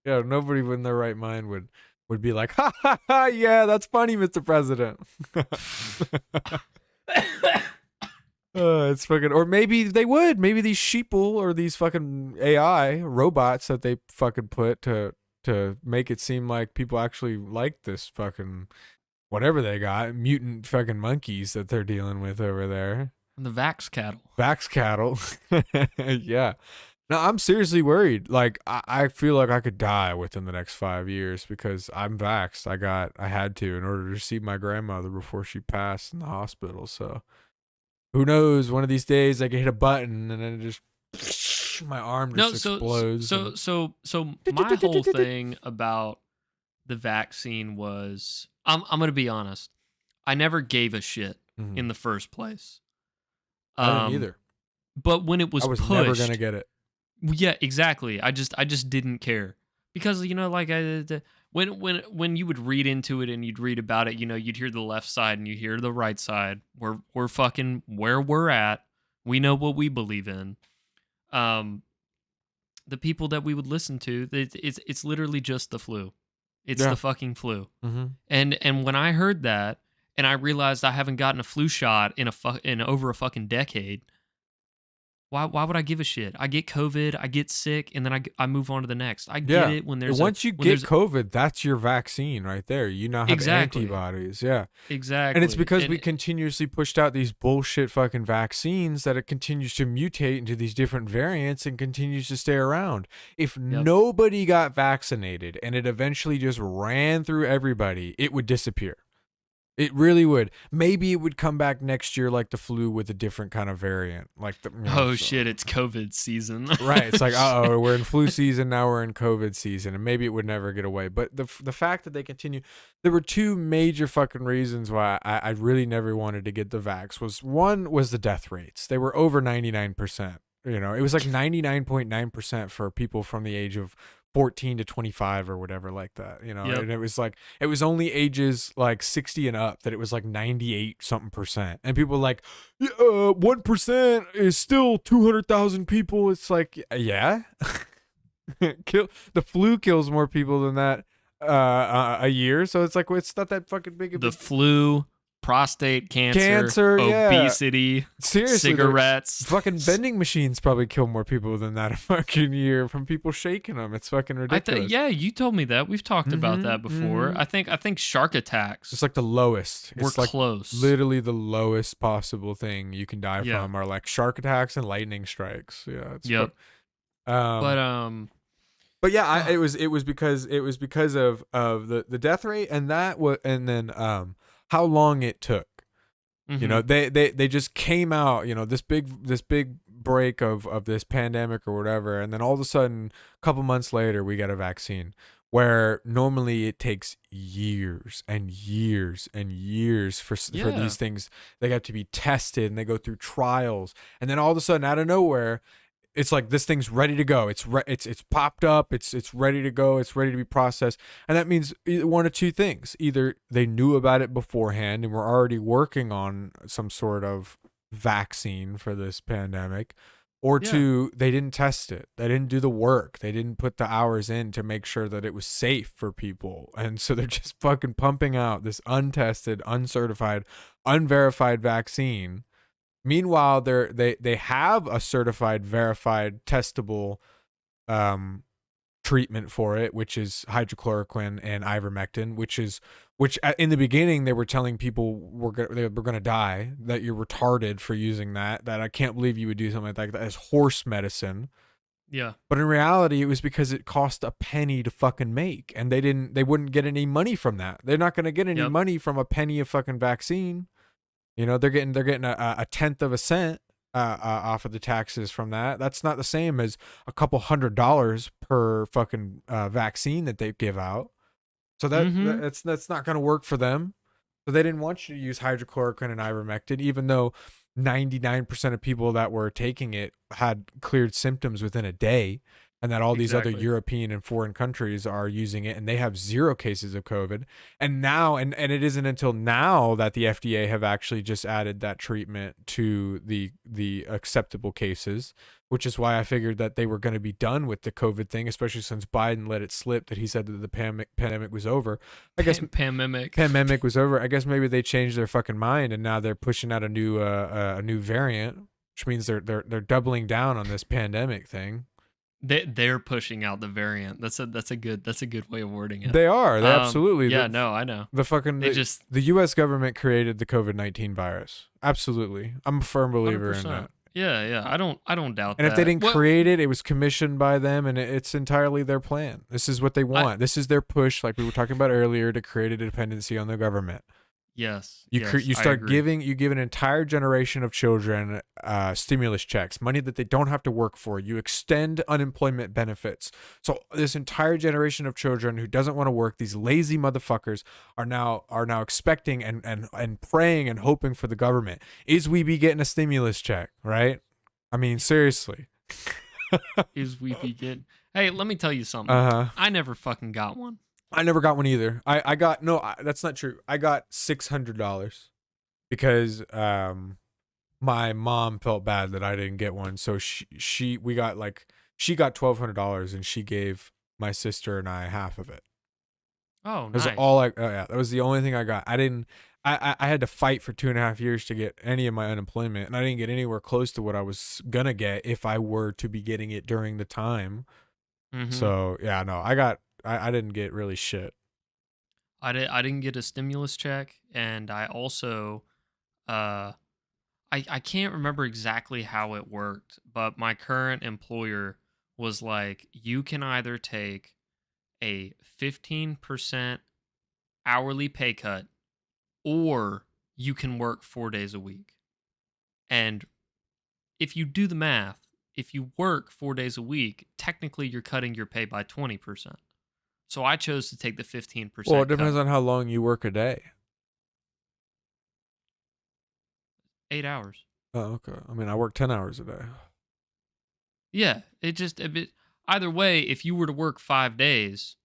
Nobody in their right mind would be like, ha ha ha, yeah, that's funny, Mr. President. It's fucking, or maybe they would. Maybe these sheeple or these fucking AI robots that they fucking put to make it seem like people actually like this fucking whatever they got, mutant fucking monkeys that they're dealing with over there. The Vax cattle. Vax cattle. Yeah. No, I'm seriously worried. Like, I feel like I could die within the next 5 years because I'm vaxxed. I had to in order to see my grandmother before she passed in the hospital. So who knows? One of these days I can hit a button and then it just my arm just explodes. So my whole thing about the vaccine was, I'm gonna be honest, I never gave a shit in the first place. I didn't either. But when it was I was pushed, never gonna get it. Yeah, exactly. I just didn't care because like when you would read into it and you'd read about it, you'd hear the left side and you hear the right side. We're fucking where we're at. We know what we believe in. The people that we would listen to, it's literally just the flu. It's the fucking flu. Mm-hmm. And when I heard that and I realized I haven't gotten a flu shot in over a fucking decade. Why would I give a shit? I get COVID, I get sick, and then I move on to the next. I get it when there's once you get COVID, that's your vaccine right there. You now have antibodies. Yeah. Exactly. And it's because we continuously pushed out these bullshit fucking vaccines that it continues to mutate into these different variants and continues to stay around. If nobody got vaccinated and it eventually just ran through everybody, it would disappear. It really would. Maybe it would come back next year like the flu with a different kind of variant. Like shit, it's COVID season. Right. It's like, we're in flu season, now we're in COVID season, and maybe it would never get away. But the fact that they continue, there were two major fucking reasons why I really never wanted to get the vax. One was the death rates. They were over 99%. It was like 99.9% for people from the age of 14 to 25 or whatever like that, and it was like, it was only ages like 60 and up that it was like 98 something percent. And people were like, 1% is still 200,000 people. It's like, yeah, the flu kills more people than that a year. So it's like, it's not that fucking big of the flu, prostate cancer, obesity, seriously, cigarettes, fucking vending machines probably kill more people than that a fucking year from people shaking them. It's fucking ridiculous. You told me that. We've talked about that before. I think shark attacks. It's like the lowest. We're like close. Literally the lowest possible thing you can die from are like shark attacks and lightning strikes. Yeah. But yeah, it was because of the death rate and then how long it took. They just came out, this big break of this pandemic or whatever, and then all of a sudden a couple months later we got a vaccine, where normally it takes years and years and years for these things. They got to be tested and they go through trials, and then all of a sudden out of nowhere it's like this thing's ready to go. It's popped up. It's ready to go. It's ready to be processed. And that means one of two things. Either they knew about it beforehand and were already working on some sort of vaccine for this pandemic, or two, they didn't test it. They didn't do the work. They didn't put the hours in to make sure that it was safe for people. And so they're just fucking pumping out this untested, uncertified, unverified vaccine. Meanwhile, they have a certified, verified, testable treatment for it, which is hydrochloroquine and ivermectin, which in the beginning they were telling people they were going to die, that you're retarded for using that I can't believe you would do something like that as horse medicine. Yeah. But in reality, it was because it cost a penny to fucking make, and they wouldn't get any money from that. They're not going to get any money from a penny of fucking vaccine. They're getting a tenth of a cent off of the taxes from that. That's not the same as a couple $100 per fucking vaccine that they give out. So that's not going to work for them. So they didn't want you to use hydrochloroquine and ivermectin, even though 99% of people that were taking it had cleared symptoms within a day, and that all these other European and foreign countries are using it, and they have 0 cases of COVID. And now, and it isn't until now that the FDA have actually just added that treatment to the acceptable cases, which is why I figured that they were going to be done with the COVID thing, especially since Biden let it slip that he said that the pandemic was over. I guess pandemic was over. I guess maybe they changed their fucking mind, and now they're pushing out a new variant, which means they're doubling down on this pandemic thing. they're pushing out the variant. That's a good way of wording it. They are. They absolutely. Yeah, no, I know. The U.S. government created the COVID-19 virus. Absolutely, I'm a firm believer in 100%. that. Yeah, I don't doubt that. And if they didn't create it, it was commissioned by them, and it's entirely their plan. This is what they want. This is their push, like we were talking about earlier, to create a dependency on the government. Yes. You give an entire generation of children stimulus checks, money that they don't have to work for. You extend unemployment benefits. So this entire generation of children who doesn't want to work, these lazy motherfuckers are now expecting and praying and hoping for the government. Is we be getting a stimulus check, right? I mean, seriously. Is we be getting? Hey, let me tell you something. I never fucking got one. I never got one either. I got that's not true. I got $600 because my mom felt bad that I didn't get one. So she got $1,200 and she gave my sister and I half of it. Oh, nice. That was the only thing I got. I had to fight for 2.5 years to get any of my unemployment, and I didn't get anywhere close to what I was gonna get if I were to be getting it during the time. Mm-hmm. So yeah, no, I didn't get really shit. I didn't get a stimulus check, and I also I can't remember exactly how it worked, but my current employer was like, you can either take a 15% hourly pay cut, or you can work 4 days a week. And if you do the math, if you work 4 days a week, technically you're cutting your pay by 20%. So I chose to take the 15%. Well, it depends on how long you work a day. 8 hours. Oh, okay. I mean, I work 10 hours a day. Yeah, either way, if you were to work 5 days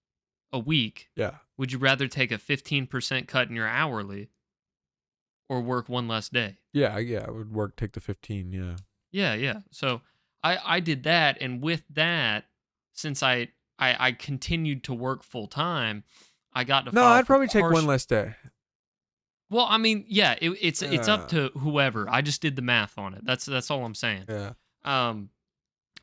a week, yeah, would you rather take a 15% cut in your hourly or work one less day? Yeah, I would take the 15, yeah. Yeah. So I did that, and with that, since I continued to work full time, I got to No, I'd probably take one less day. Well, I mean, yeah, it's up to whoever. I just did the math on it. That's all I'm saying. Yeah.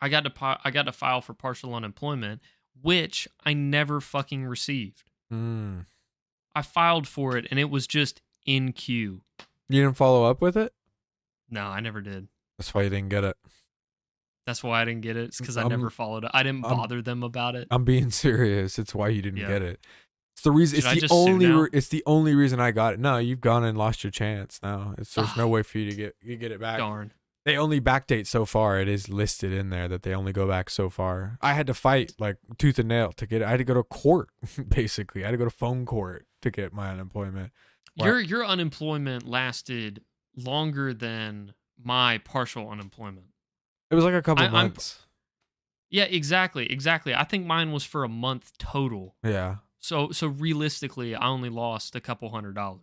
I got to file for partial unemployment, which I never fucking received. I filed for it, and it was just in queue. You didn't follow up with it? No, I never did. That's why you didn't get it. That's why I didn't get it. It's because I never followed it. I didn't bother them about it. I'm being serious. It's why you didn't get it. It's the reason. It's the only reason I got it. No, you've gone and lost your chance. Now there's no way for you to get it back. Darn. They only backdate so far. It is listed in there that they only go back so far. I had to fight like tooth and nail to get it. I had to go to court, basically. I had to go to phone court to get my unemployment. Your unemployment lasted longer than my partial unemployment. It was like a couple months. Yeah, exactly. I think mine was for a month total. Yeah. So realistically, I only lost a couple $100.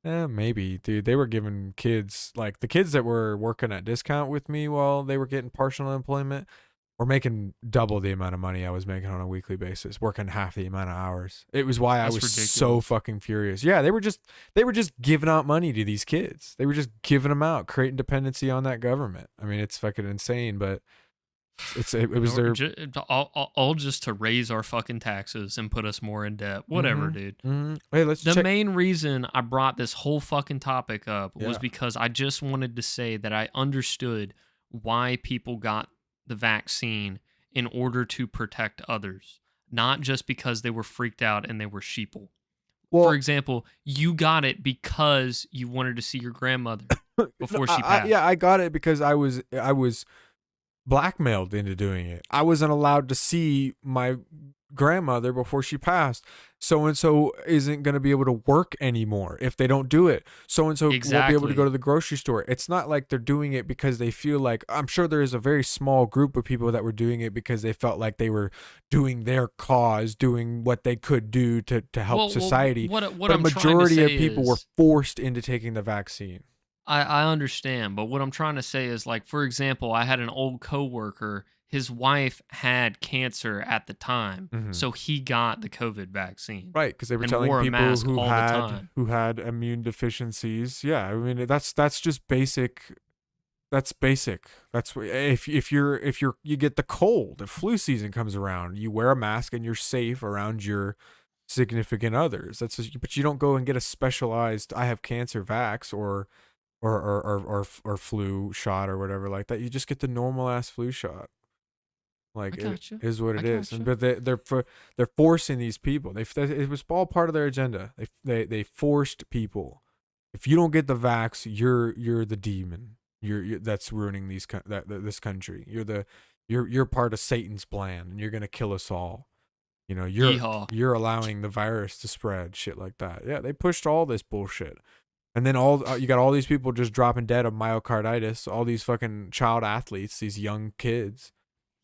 Yeah, maybe, dude. They were giving kids, like the kids that were working at discount with me while they were getting partial unemployment, were making double the amount of money I was making on a weekly basis, working half the amount of hours. It was why I was ridiculous. So fucking furious. Yeah, they were just giving out money to these kids. They were just giving them out, creating dependency on that government. I mean, it's fucking insane, but it was their all just to raise our fucking taxes and put us more in debt. Whatever, dude. Mm-hmm. Hey, the main reason I brought this whole fucking topic up was because I just wanted to say that I understood why people got the vaccine in order to protect others, not just because they were freaked out and they were sheeple. Well, for example, you got it because you wanted to see your grandmother before she passed. I got it because I was blackmailed into doing it. I wasn't allowed to see my grandmother before she passed. So and so isn't going to be able to work anymore if they don't do it. So and so won't be able to go to the grocery store. It's not like they're doing it because they feel like, I'm sure there is a very small group of people that were doing it because they felt like they were doing their cause, doing what they could do to help society. What but a I'm majority of people were forced into taking the vaccine. I understand, but what I'm trying to say is, like, for example, I had an old coworker. His wife had cancer at the time, so he got the COVID vaccine. Right, because they were telling people who had immune deficiencies. Yeah, I mean that's just basic That's basic. That's if you get the cold, if flu season comes around, you wear a mask and you're safe around your significant others. But you don't go and get a specialized I have cancer vax or flu shot or whatever like that. You just get the normal ass flu shot. I Like it gotcha. is what I it is. And gotcha. but they're forcing these people. It was all part of their agenda. They forced people. If you don't get the vax, you're the demon. You're that's ruining this country. You're part of Satan's plan, and you're gonna kill us all. You know, Yeehaw. you're allowing the virus to spread, shit like that. Yeah, they pushed all this bullshit, and then all you got all these people just dropping dead of myocarditis. All these fucking child athletes, these young kids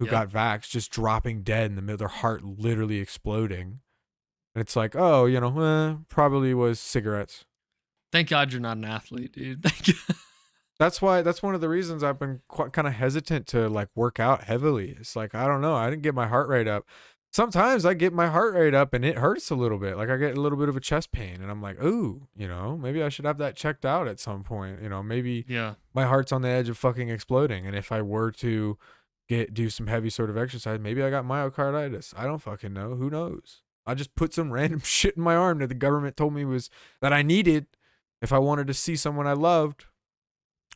who Yep. got vaxxed, just dropping dead in the middle, their heart literally exploding. And it's like, oh, probably was cigarettes. Thank God you're not an athlete, dude. Thank God. That's one of the reasons I've been kind of hesitant to like work out heavily. It's like, I don't know, I didn't get my heart rate up. Sometimes I get my heart rate up and it hurts a little bit. Like I get a little bit of a chest pain and I'm like, ooh, maybe I should have that checked out at some point. Maybe Yeah. my heart's on the edge of fucking exploding. And if I were to do some heavy sort of exercise, maybe I got myocarditis. I don't fucking know. Who knows? I just put some random shit in my arm that the government told me was that I needed if I wanted to see someone I loved.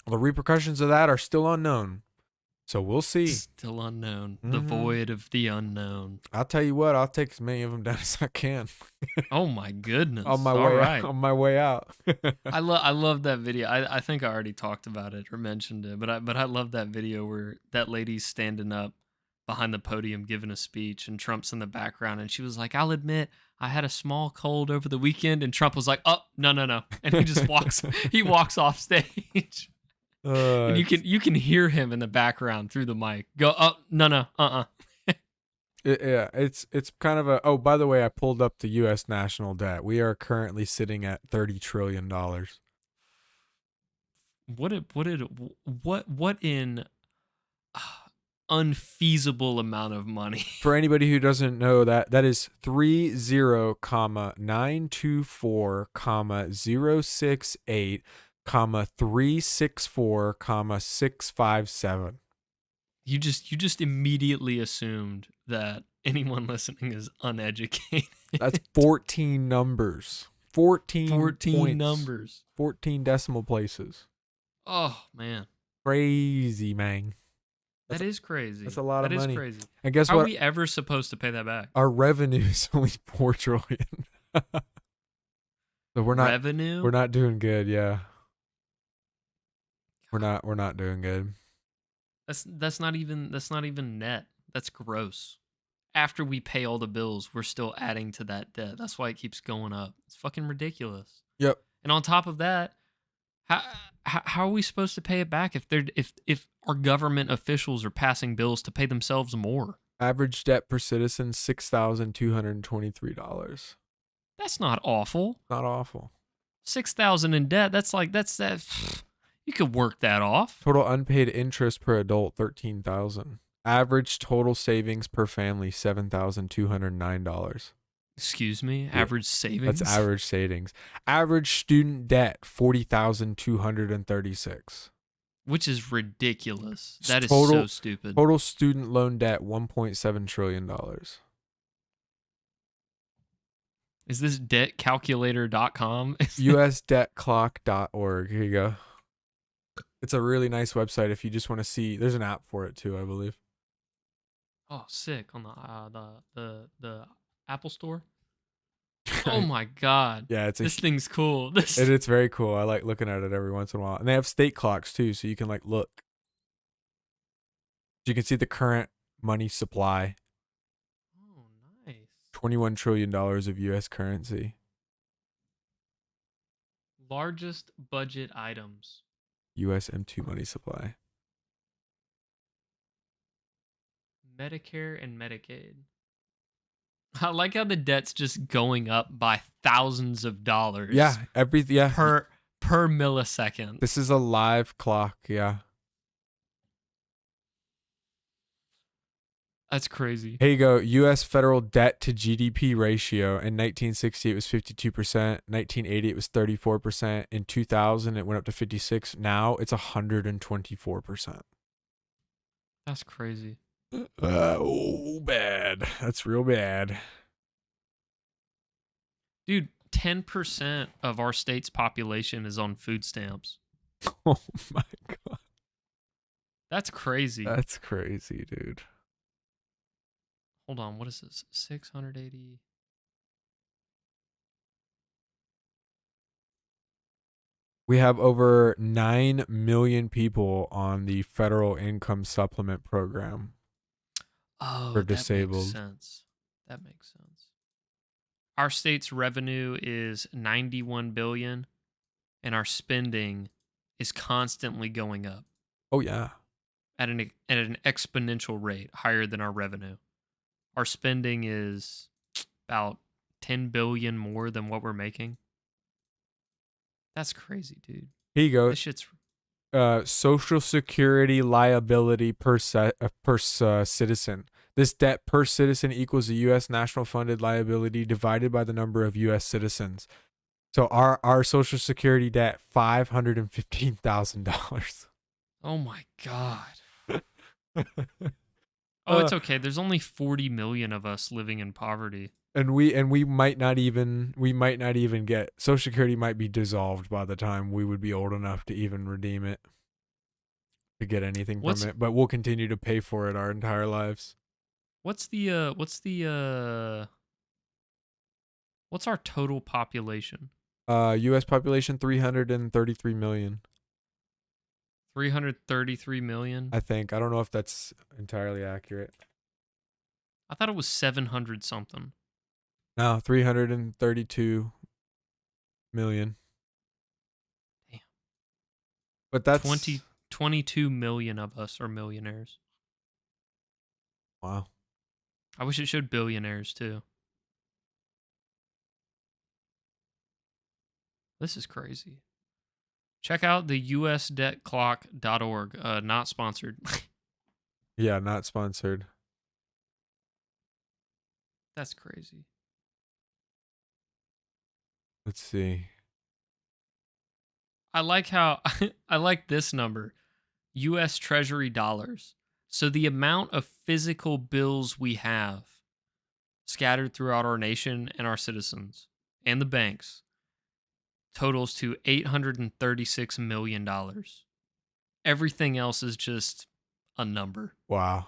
The repercussions of that are still unknown. So we'll see. Still unknown. The void of the unknown. I'll tell you what, I'll take as many of them down as I can. Oh my goodness. on my All way right. on my way out. I love that video. I think I already talked about it or mentioned it, but I love that video where that lady's standing up behind the podium giving a speech and Trump's in the background and she was like, I'll admit I had a small cold over the weekend, and Trump was like, oh, no. And he just walks off stage. And you can hear him in the background through the mic go, oh, no, Yeah, it's kind of a. Oh, by the way, I pulled up the U.S. national debt. We are currently sitting at $30 trillion. What in unfeasible amount of money? For anybody who doesn't know, that is 30,924,068, 364,657. You just immediately assumed that anyone listening is uneducated. That's 14 numbers. 14 points, numbers. 14 decimal places. Oh man. Crazy, man. That is crazy. That's a lot of money. That is crazy. And guess How what? are we ever supposed to pay that back? Our revenue is only $4 trillion. So we're not doing good, yeah. We're not doing good. That's not even net. That's gross. After we pay all the bills, we're still adding to that debt. That's why it keeps going up. It's fucking ridiculous. Yep. And on top of that, how are we supposed to pay it back if our government officials are passing bills to pay themselves more? Average debt per citizen $6,223. That's not awful. Not awful. 6,000 in debt. That's that. You could work that off. Total unpaid interest per adult $13,000. Average total savings per family $7,209. Excuse me. Average savings. That's average savings. Average student debt $40,236. Which is ridiculous. That is Total- so stupid. Total student loan debt $1.7 trillion. Is this debtcalculator.com? USDebtClock.org. Here you go. It's a really nice website if you just want to see. There's an app for it too, I believe. Oh, sick. On the Apple Store. Oh my god. Yeah, this thing's cool. It's very cool. I like looking at it every once in a while. And they have state clocks too, so you can like look. You can see the current money supply. Oh, nice. $21 trillion of US currency. Largest budget items. US M2 money supply. Medicare and Medicaid. I like how the debt's just going up by thousands of dollars. Yeah, per millisecond. This is a live clock, yeah. That's crazy. Here you go. U.S. federal debt to GDP ratio. In 1960, it was 52%. 1980, it was 34%. In 2000, it went up to 56. Now it's 124%. That's crazy. Oh, bad. That's real bad. Dude, 10% of our state's population is on food stamps. Oh my God. That's crazy. That's crazy, dude. Hold on, what is this? 680. We have over 9 million people on the federal income supplement program Oh, for that makes disabled. sense. That makes sense. Our state's revenue is 91 billion and our spending is constantly going up Oh, yeah. at an exponential rate higher than our revenue. Our spending is about 10 billion more than what we're making. That's crazy, dude. Here you go. This shit's Social Security liability per citizen. This debt per citizen equals the U.S. national funded liability divided by the number of U.S. citizens. So our Social Security debt, $515,000. Oh my God. Oh, it's okay. There's only 40 million of us living in poverty. And we might not even get Social Security might be dissolved by the time we would be old enough to even redeem it, to get anything from it. But we'll continue to pay for it our entire lives. What's our total population? U.S. population 333 million. 333 million? I think. I don't know if that's entirely accurate. I thought it was 700 something. No, 332 million. Damn. But that's 22 million of us are millionaires. Wow. I wish it showed billionaires too. This is crazy. Check out the usdebtclock.org. Not sponsored. Yeah, not sponsored. That's crazy. Let's see. I like how I like this number. US Treasury dollars. So the amount of physical bills we have scattered throughout our nation and our citizens and the banks totals to $836 million. Everything else is just a number. Wow.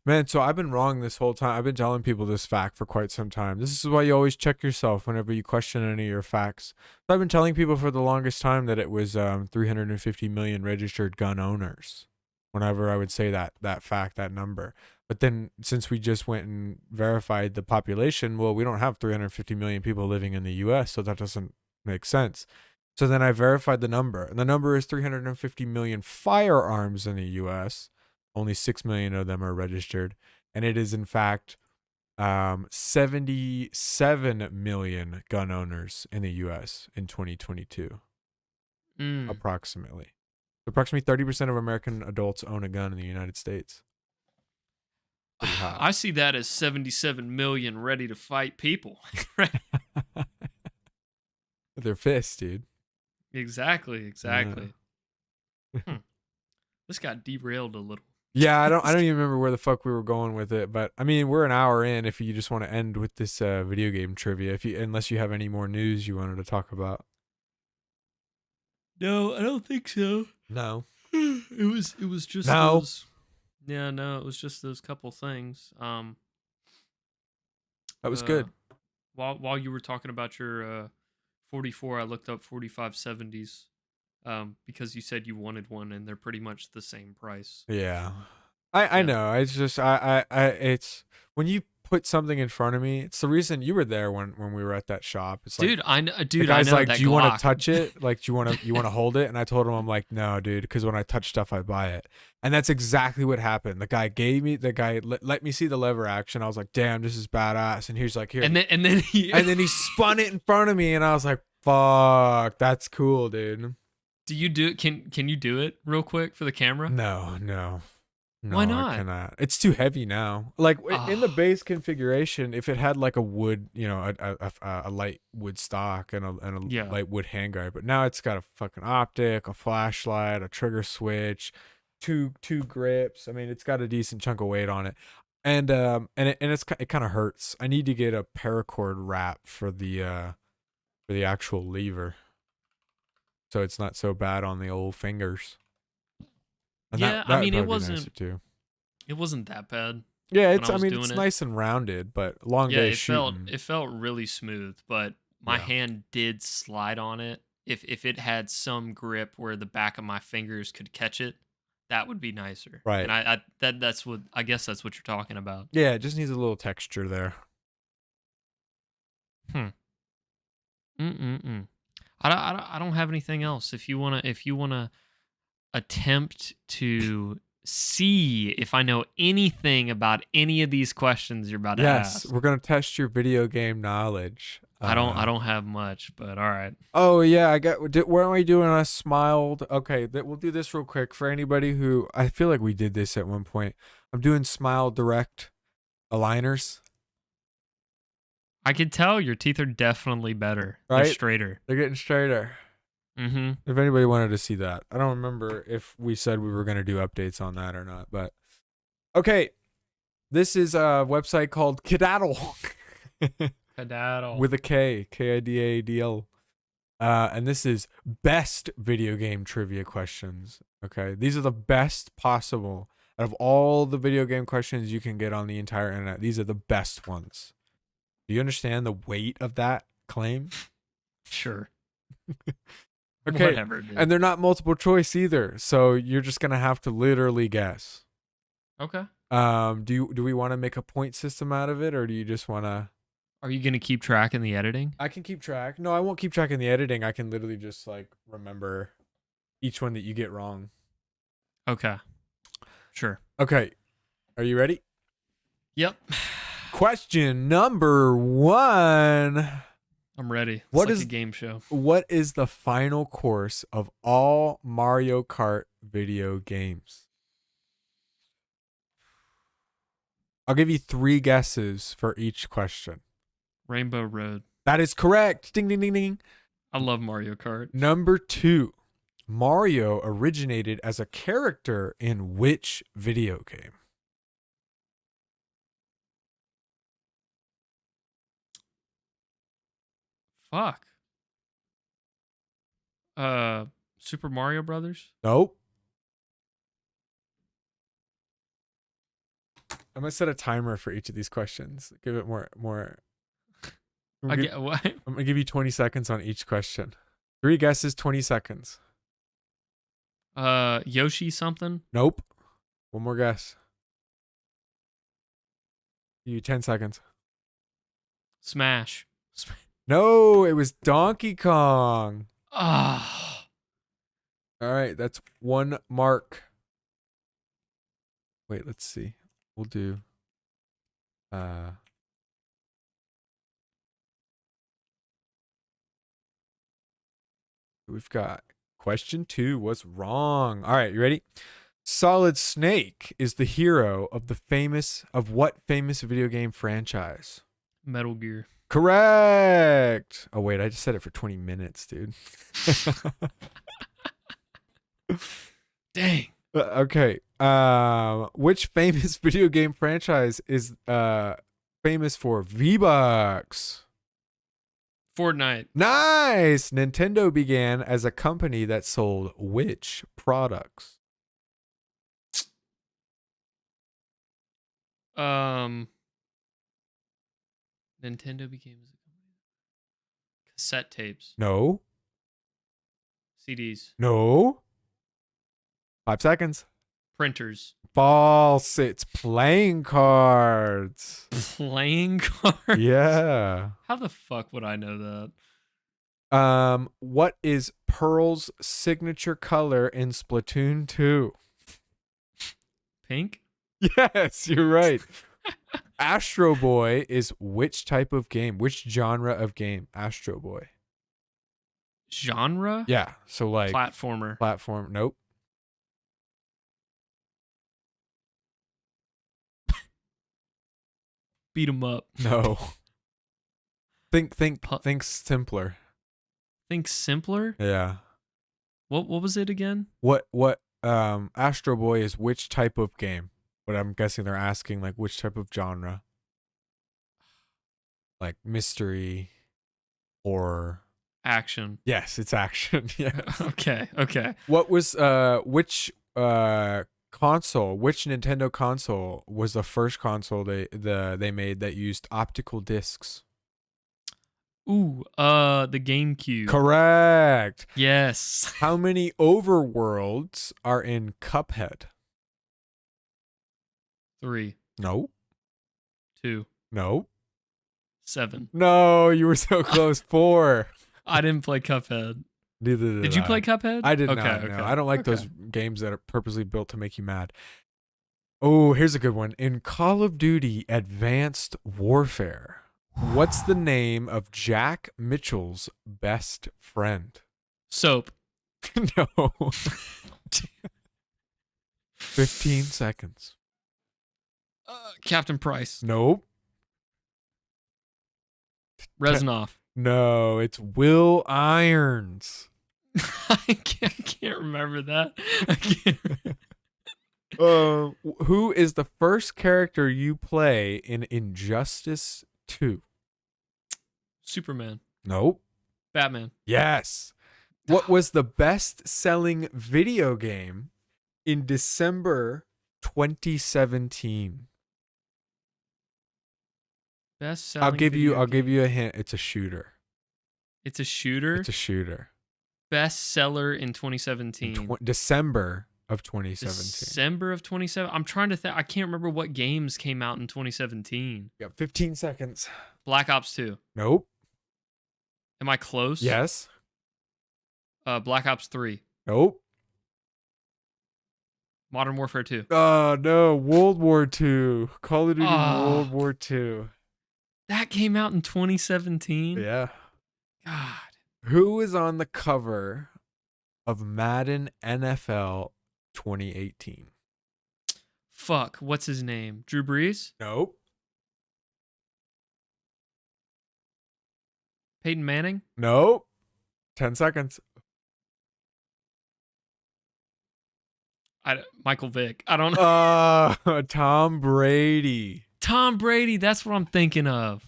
Man, so I've been wrong this whole time. I've been telling people this fact for quite some time. This is why you always check yourself whenever you question any of your facts. So I've been telling people for the longest time that it was 350 million registered gun owners. Whenever I would say that fact, that number. But then since we just went and verified the population, well, we don't have 350 million people living in the U.S., so that doesn't make sense. So then I verified the number, and the number is 350 million firearms in the U.S. Only 6 million of them are registered. And it is, in fact, 77 million gun owners in the U.S. in 2022, approximately. Approximately 30% of American adults own a gun in the United States. I see that as 77 million ready to fight people. With their fists, dude. Exactly. Yeah. This got derailed a little. Yeah, I don't even remember where the fuck we were going with it, but I mean, we're an hour in. If you just want to end with this video game trivia, unless you have any more news you wanted to talk about. No, I don't think so. No. It was just No. those. Yeah, no, it was just those couple things. That was good. While you were talking about your 44, I looked up 4570s. Because you said you wanted one, and they're pretty much the same price. Yeah, I know. It's just it's when you put something in front of me. It's the reason you were there when we were at that shop. It's like, dude, I know. Dude, the guy's I know like, that do you want Glock. to touch it? Like, do you want to hold it? And I told him, I'm like, no, dude, because when I touch stuff, I buy it. And that's exactly what happened. The guy let me see the lever action. I was like, damn, this is badass. And he's like, here. And then he spun it in front of me, and I was like, fuck, that's cool, dude. Do you do it? Can you do it real quick for the camera? No. No, Why I not? cannot. It's too heavy now. Like in the Ah. base configuration, if it had like a wood, a light wood stock and a Yeah. light wood handguard, but now it's got a fucking optic, a flashlight, a trigger switch, two grips. I mean, it's got a decent chunk of weight on it, and it kind of hurts. I need to get a paracord wrap for the actual lever, so it's not so bad on the old fingers. And Yeah, that I that would mean probably be nicer too. it wasn't that bad Yeah, when I I was mean, doing it's it. nice and rounded, but long Yeah, day it shooting. felt really smooth, but my Yeah. hand did slide on it. If it had some grip where the back of my fingers could catch it, that would be nicer. Right. And that's what I guess that's what you're talking about. Yeah, it just needs a little texture there. Hmm. Mm. I don't have anything else. If you wanna attempt to see if I know anything about any of these questions you're about to Yes, ask. we're gonna test your video game knowledge. I don't have much, but all right. Oh yeah, weren't we doing a smiled? Okay, we'll do this real quick for anybody who I feel like we did this at one point. I'm doing smile direct aligners, I could tell your teeth are definitely better. They're right? straighter. They're getting straighter. Mm-hmm. If anybody wanted to see that, I don't remember if we said we were gonna do updates on that or not, but okay. This is a website called Kidaddle. Cadaddle. With a K, Kidadl. And this is best video game trivia questions. Okay, these are the best possible out of all the video game questions you can get on the entire internet. These are the best ones. Do you understand the weight of that claim? Sure. Okay, Whatever. Dude. and they're not multiple choice either, so you're just gonna have to literally guess. Okay. Do we want to make a point system out of it, or do you just want to? Are you gonna keep track in the editing? I can keep track. No, I won't keep track in the editing. I can literally just like remember each one that you get wrong. Okay. Sure. Okay. Are you ready? Yep. Question number 1. I'm ready. It's What like is- a game show? What is the final course of all Mario Kart video games? I'll give you 3 guesses for each question. Rainbow Road. That is correct. Ding, ding, ding, ding. I love Mario Kart. Number 2. Mario originated as a character in which video game? Fuck. Super Mario Brothers. Nope. I'm gonna set a timer for each of these questions. Give it more. I get what? I'm gonna give you 20 seconds on each question. 3 guesses, 20 seconds. Yoshi something. Nope. One more guess. Give you 10 seconds. Smash. No, it was Donkey Kong. Ah. All right, that's 1 mark. Wait, let's see. We'll do we've got question 2 was wrong. All right, you ready? Solid Snake is the hero of what famous video game franchise? Metal Gear. Correct. Oh wait, I just said it for 20 minutes, dude. Dang. Okay. Which famous video game franchise is famous for V-Bucks? Fortnite. Nice. Nintendo began as a company that sold which products? Nintendo became cassette tapes, No. CDs, No. 5 seconds. printers, False. It's playing cards. playing cards. Yeah. How the fuck would I know that? What is Pearl's signature color in Splatoon 2? Pink? Yes, you're right. Astro Boy is which type of game? Which genre of game? Astro Boy. Genre? Yeah, so like Platformer. platform. Nope. Beat 'em up. No. Think Pu- simpler. Think simpler. Yeah. What was it again? What Astro Boy is which type of game? But I'm guessing they're asking like which type of genre? Like mystery, horror. Action. Yes, it's action. Yes. Okay. What was which console, which Nintendo console was the first console they made that used optical discs? Ooh, the GameCube. Correct. Yes. How many overworlds are in Cuphead? 3, No. 2, No. 7. No, you were so close. 4. I didn't play Cuphead. Neither Did you play Cuphead? I did okay, not. Okay. No, I don't like okay. those games that are purposely built to make you mad. Oh, here's a good one. In Call of Duty Advanced Warfare, what's the name of Jack Mitchell's best friend? Soap. No. 15 seconds. Captain Price. Nope. Reznov. No, it's Will Irons. I can't remember that. I can't. Who is the first character you play in Injustice 2? Superman. Nope. Batman. Yes. What was the best-selling video game in December 2017? Best selling. I'll give you a hint. It's a shooter. It's a shooter. It's a shooter. Best seller in 2017. December of 2017. December of 2017. I'm trying to think. I can't remember what games came out in 2017. You got 15 seconds. Black Ops 2. Nope. Am I close? Yes. Black Ops 3. Nope. Modern Warfare 2. Oh, no. World War II. Call of Duty World War II. That came out in 2017? Yeah. God. Who is on the cover of Madden NFL 2018? Fuck. What's his name? Drew Brees? Nope. Peyton Manning? Nope. 10 seconds. Michael Vick. I don't know. Tom Brady. Tom Brady. That's what I'm thinking of.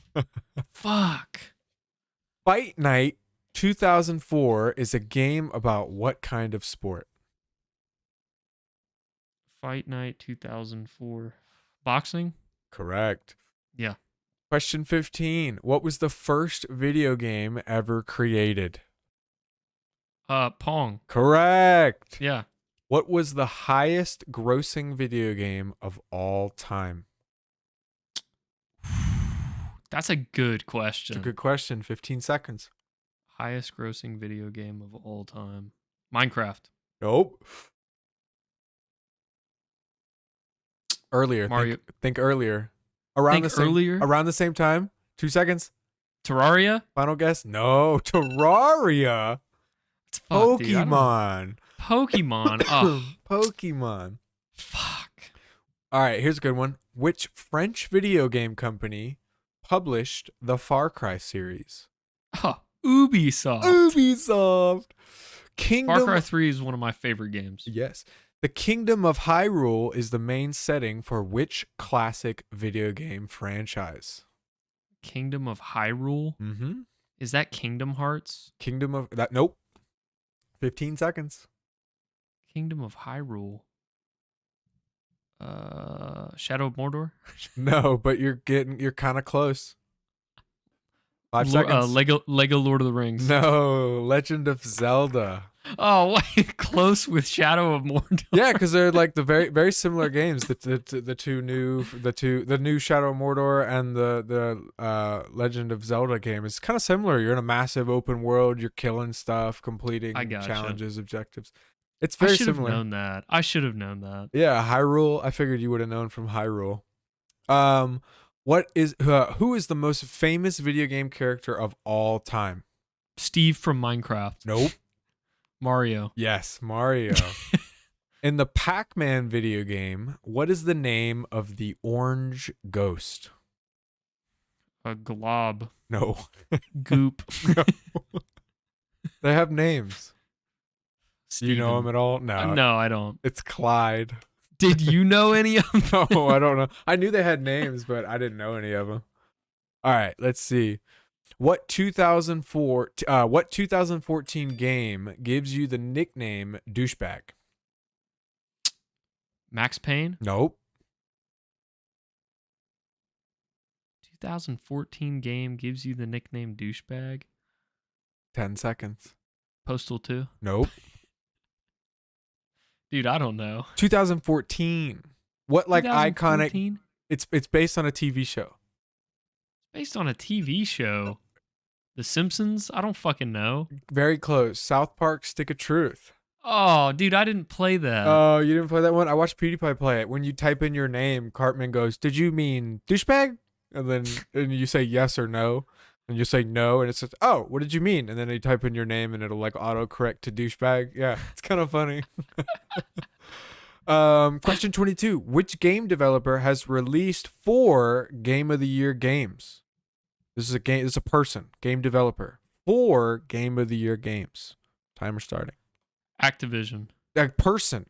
Fuck. Fight Night 2004 is a game about what kind of sport? Fight Night 2004. Boxing? Correct. Yeah. Question 15. What was the first video game ever created? Pong. Correct. Yeah. What was the highest grossing video game of all time? That's a good question. It's a good question. 15 seconds. Highest grossing video game of all time. Minecraft. Nope. Earlier. Mario. Think earlier. Around the same time. 2 seconds. Terraria? Final guess. No. Terraria. Fuck, dude, Pokemon. Pokemon. Oh. Pokemon. Fuck. All right. Here's a good one. Which French video game company published the Far Cry series? Oh, Ubisoft. Ubisoft. Far Cry 3 is one of my favorite games. Yes. The Kingdom of Hyrule is the main setting for which classic video game franchise? Kingdom of Hyrule? Mm-hmm. Is that Kingdom Hearts? Kingdom of that. Nope. 15 seconds. Kingdom of Hyrule. Shadow of Mordor? No, but you're kind of close. 5 seconds. Lego Lord of the Rings. No, Legend of Zelda. Oh, wait, close with Shadow of Mordor. Yeah, because they're like the very very similar games. The new Shadow of Mordor and the Legend of Zelda game is kind of similar. You're in a massive open world. You're killing stuff, completing challenges, objectives. It's very similar. I should have known that. Yeah, Hyrule. I figured you would have known from Hyrule. Who is the most famous video game character of all time? Steve from Minecraft. Nope. Mario. Yes, Mario. In the Pac-Man video game, what is the name of the orange ghost? A glob. No. Goop. No. They have names. Do you know Steven. them at all? No. No, I don't. It's Clyde. Did you know any of them? No, I don't know. I knew they had names, but I didn't know any of them. All right, let's see. What 2014 game gives you the nickname douchebag? Max Payne? Nope. 2014 game gives you the nickname douchebag? 10 seconds. Postal 2? Nope. Dude, I don't know. 2014. What like iconic? 2014? It's based on a TV show. Based on a TV show. The Simpsons? I don't fucking know. Very close. South Park: Stick of Truth. Oh, dude, I didn't play that. Oh, you didn't play that one? I watched PewDiePie play it. When you type in your name, Cartman goes, "Did you mean douchebag?" And you say yes or no. And you say no, and it says, "Oh, what did you mean?" And then you type in your name, and it'll like autocorrect to douchebag. Yeah, it's kind of funny. Question 22: which game developer has released 4 Game of the Year games? This is a game. This is a person. Game developer. 4 Game of the Year games. Timer starting. Activision. A person.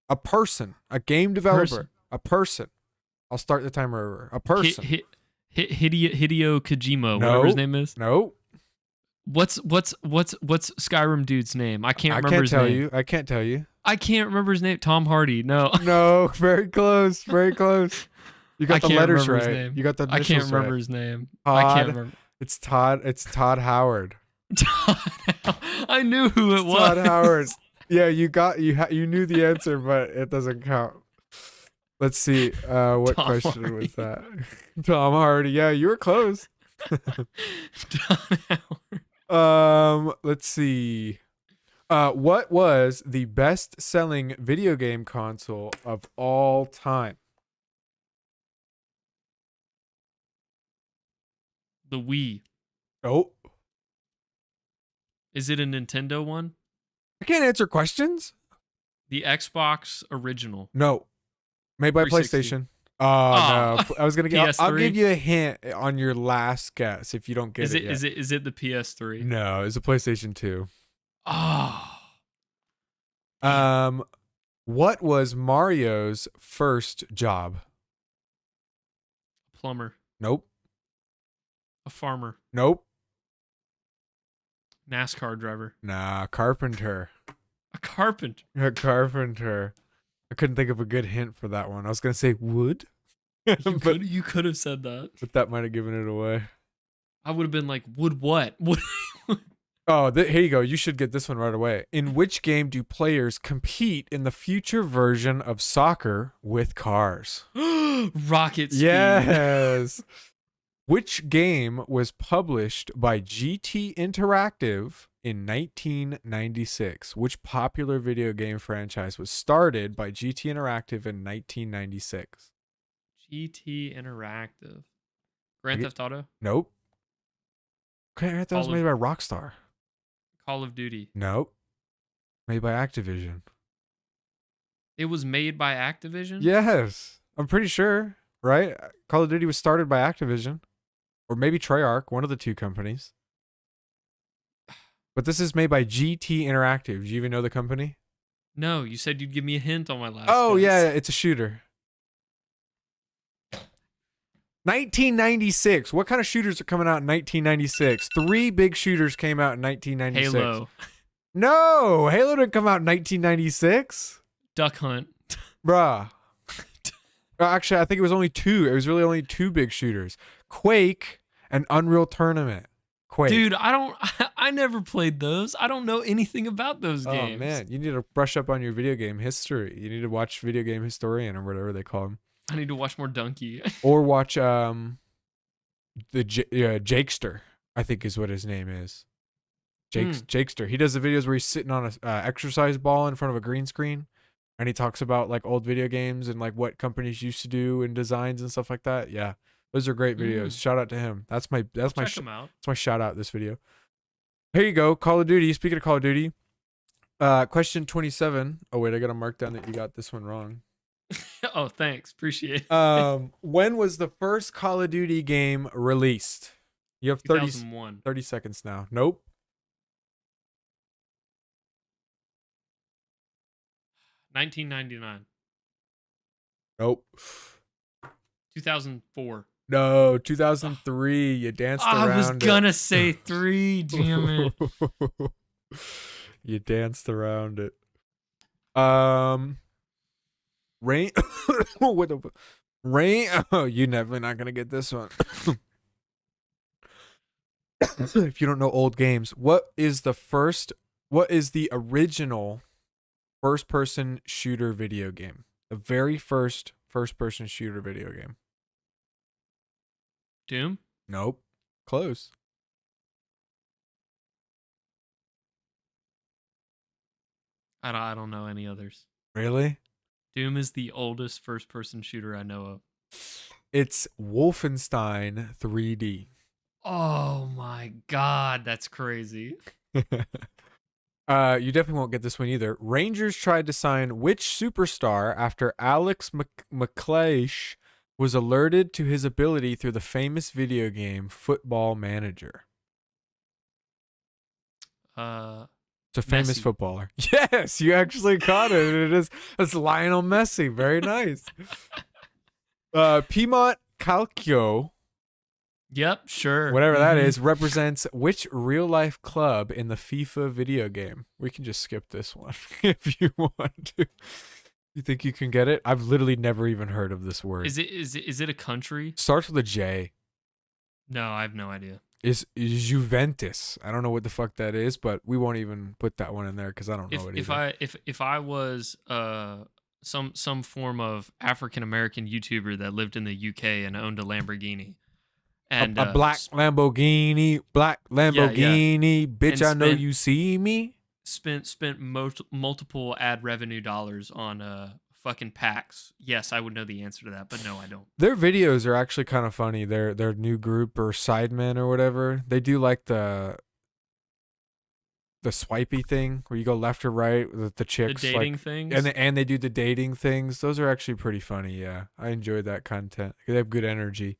A person. A game developer. A person. I'll start the timer over. A person. Hideo Kojima, No. whatever his name is. No. What's Skyrim dude's name? I can't remember his name. I can't tell you. I can't remember his name. Tom Hardy. No. No. Very close. Very close. You got I the can't letters remember his right. name. You got the I initials can't remember right. his name. Todd. I can't remember. It's Todd. It's Todd Howard. I knew who it was. Todd Howard. Yeah, you knew the answer, but it doesn't count. Let's see. What Tom question Hardy. was that? Tom Hardy. Yeah, you were close. Don Howard. Let's see. What was the best-selling video game console of all time? The Wii. Oh, Is it a Nintendo one? I can't answer questions. The Xbox original. No, made by 360. PlayStation. Oh no, I was gonna get. I'll PS3? give you a hint on your last guess if you don't get Is it yet. is it the PS3? No, it's a PlayStation 2. Oh. What was Mario's first job? Plumber. Nope. A farmer. Nope. NASCAR driver. Nah, carpenter. A carpenter. A carpenter. I couldn't think of a good hint for that one. I was gonna say wood, You could have said that. but that might have given it away. I would have been like, would what? Would Oh, here you go. You should get this one right away. In which game do players compete in the future version of soccer with cars? Rocket speed. Yes. Which game was published by GT Interactive in 1996? Which popular video game franchise was started by GT Interactive in 1996? GT Interactive. Grand Theft Auto. Nope. Okay, that was made by Rockstar. Call of Duty. Nope. Made by Activision. It was made by Activision? Yes. I'm pretty sure, right? Call of Duty was started by Activision. Or maybe Treyarch, one of the two companies. But this is made by GT Interactive. Do you even know the company? No, you said you'd give me a hint on my last Oh, guess. yeah, it's a shooter. 1996. What kind of shooters are coming out in 1996? 3 big shooters came out in 1996. Halo. No, Halo didn't come out in 1996. Duck Hunt. Bruh. Actually, I think it was only 2. It was really only 2 big shooters. Quake and Unreal Tournament. Quake. Dude, I never played those. I don't know anything about those games. Oh, man. You need to brush up on your video game history. You need to watch Video Game Historian or whatever they call him. I need to watch more Donkey. Or watch the Jakester, I think is what his name is. Jakester. He does the videos where he's sitting on a exercise ball in front of a green screen, and he talks about like old video games and like what companies used to do and designs and stuff like that. Yeah, those are great videos. Shout out to him. That's my Check them out. that's my shout out this video. Here you go. Call of Duty. Speaking of Call of Duty, question 27. Oh wait, I gotta mark down that you got this one wrong. Oh, thanks. Appreciate it. When was the first Call of Duty game released? You have 2001. 30 seconds now. Nope. 1999. Nope. 2004. No, 2003. You danced I around was it. gonna say 3. Damn it. You danced around it. Rain. What the rain? Oh, you're definitely not gonna get this one. If you don't know old games, what is the original first-person shooter video game? The very first-person shooter video game. Doom? Nope. Close. I don't know any others. Really? Doom is the oldest first-person shooter I know of. It's Wolfenstein 3D. Oh my god, that's crazy. You definitely won't get this one either. Rangers tried to sign which superstar after Alex McLeish was alerted to his ability through the famous video game Football Manager? It's a famous Messi. footballer. Yes, you actually caught it. It's Lionel Messi. Very nice. Piedmont Calcio, Yep, sure. whatever that is, represents which real life club in the FIFA video game? We can just skip this one if you want to. You think you can get it? I've literally never even heard of this word. Is it a country? Starts with a J. No, I have no idea. Is Juventus. I don't know what the fuck that is, but we won't even put that one in there because I don't know it either. If I was some form of African American YouTuber that lived in the UK and owned a Lamborghini, and a black Lamborghini, bitch, I know you see me. Spent multiple ad revenue dollars on fucking packs. Yes, I would know the answer to that, but no, I don't. Their videos are actually kind of funny. Their new group or Sidemen or whatever. They do like the swipey thing where you go left or right with the chicks. The dating like, things. And they do the dating things. Those are actually pretty funny. Yeah, I enjoyed that content. They have good energy.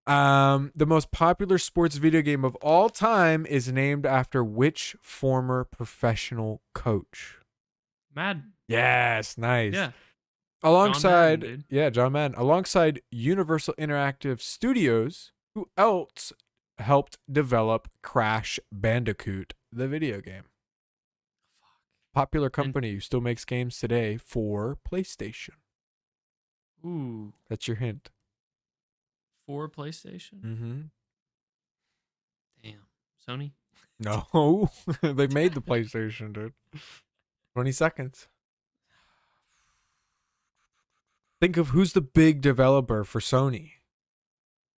The most popular sports video game of all time is named after which former professional coach? Madden. Yes, nice. Yeah. Alongside, John Madden, John Madden, alongside Universal Interactive Studios, who else helped develop Crash Bandicoot, the video game? Popular company who still makes games today for PlayStation. Ooh. That's your hint. For PlayStation? Mm-hmm. Damn. Sony? No, they made the PlayStation, dude. 20 seconds. Think of who's the big developer for Sony.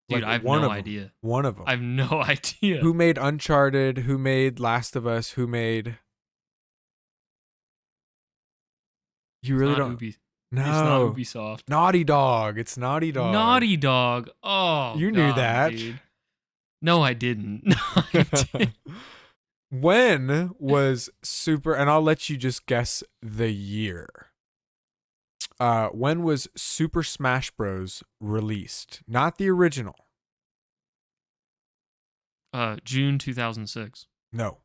Dude, I have no idea. One of them. I have no idea. Who made Uncharted? Who made Last of Us? Who made... You really don't... No. It's not Ubisoft. Naughty Dog. It's Naughty Dog. Naughty Dog. Oh, you knew that. Dude. No, I didn't. No, I didn't. When was Super... And I'll let you just guess the year. When was Super Smash Bros. Released? Not the original. June 2006. No.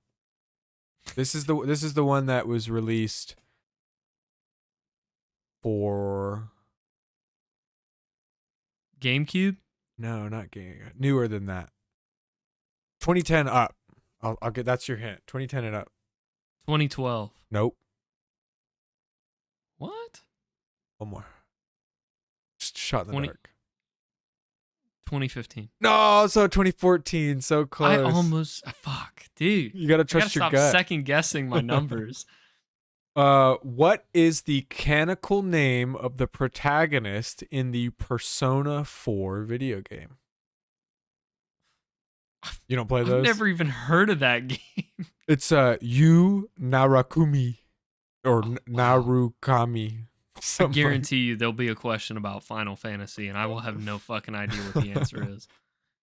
This is the one that was released for GameCube? No, not game. Newer than that. 2010 up. I'll get that's your hint. 2010 and up. 2012. Nope. What? One more. Just shot in the dark. 2015. No, so 2014. So close. I almost fuck, dude. You gotta trust your stop gut. Second guessing my numbers. What is the canonical name of the protagonist in the Persona 4 video game? You don't play those? I've never even heard of that game. It's Yu Narakumi or Wow. Narukami. I guarantee you there'll be a question about Final Fantasy and I will have no fucking idea what the answer is.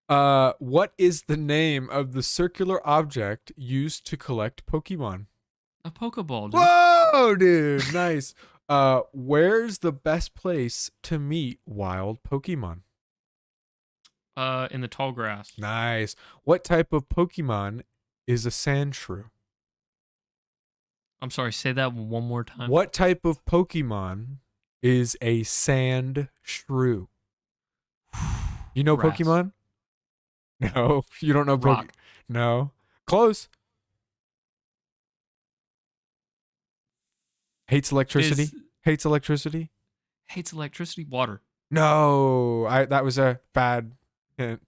What is the name of the circular object used to collect Pokemon? A Pokeball, dude. Whoa, dude. Nice. Where's the best place to meet wild Pokemon? In the tall grass. Nice. What type of Pokemon is a Sandshrew? I'm sorry, say that one more time. What type of Pokemon is a Sandshrew? You know Grass. Pokemon? No, you don't know Rock. No. Close. Hates electricity. Hates electricity. Hates electricity. Water. No, that was a bad hint.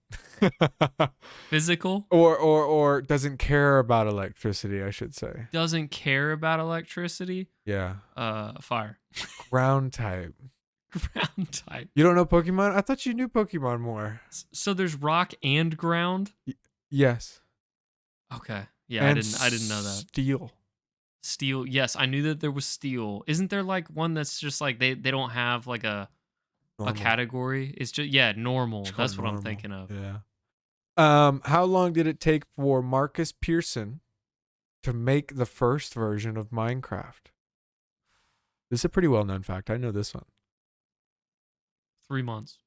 Physical. or doesn't care about electricity, I should say. Doesn't care about electricity. Yeah. Fire. Ground type. Ground type. You don't know Pokemon? I thought you knew Pokemon more. So there's rock and ground. Yes. Okay. Yeah, And I didn't know that. Steel. Steel. Yes, I knew that there was steel. Isn't there like one that's just like they don't have like a category? It's just normal. That's what normal. I'm thinking of. Yeah. How long did it take for Marcus Pearson to make the first version of Minecraft? This is a pretty well-known fact. I know this one. 3 months.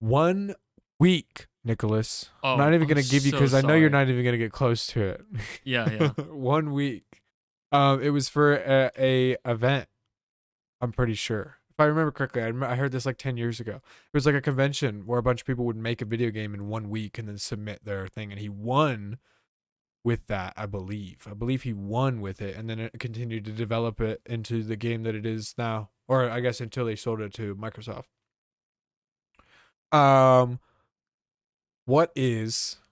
1 week, Nicholas. Oh, I'm not even I'm going to give you so because I know you're sorry. not even going to get close to it. Yeah. 1 week. It was for a event. I'm pretty sure. If I remember correctly, I heard this like 10 years ago. It was like a convention where a bunch of people would make a video game in 1 week and then submit their thing. And he won with that, I believe. I believe he won with it and then it continued to develop it into the game that it is now. Or I guess until they sold it to Microsoft.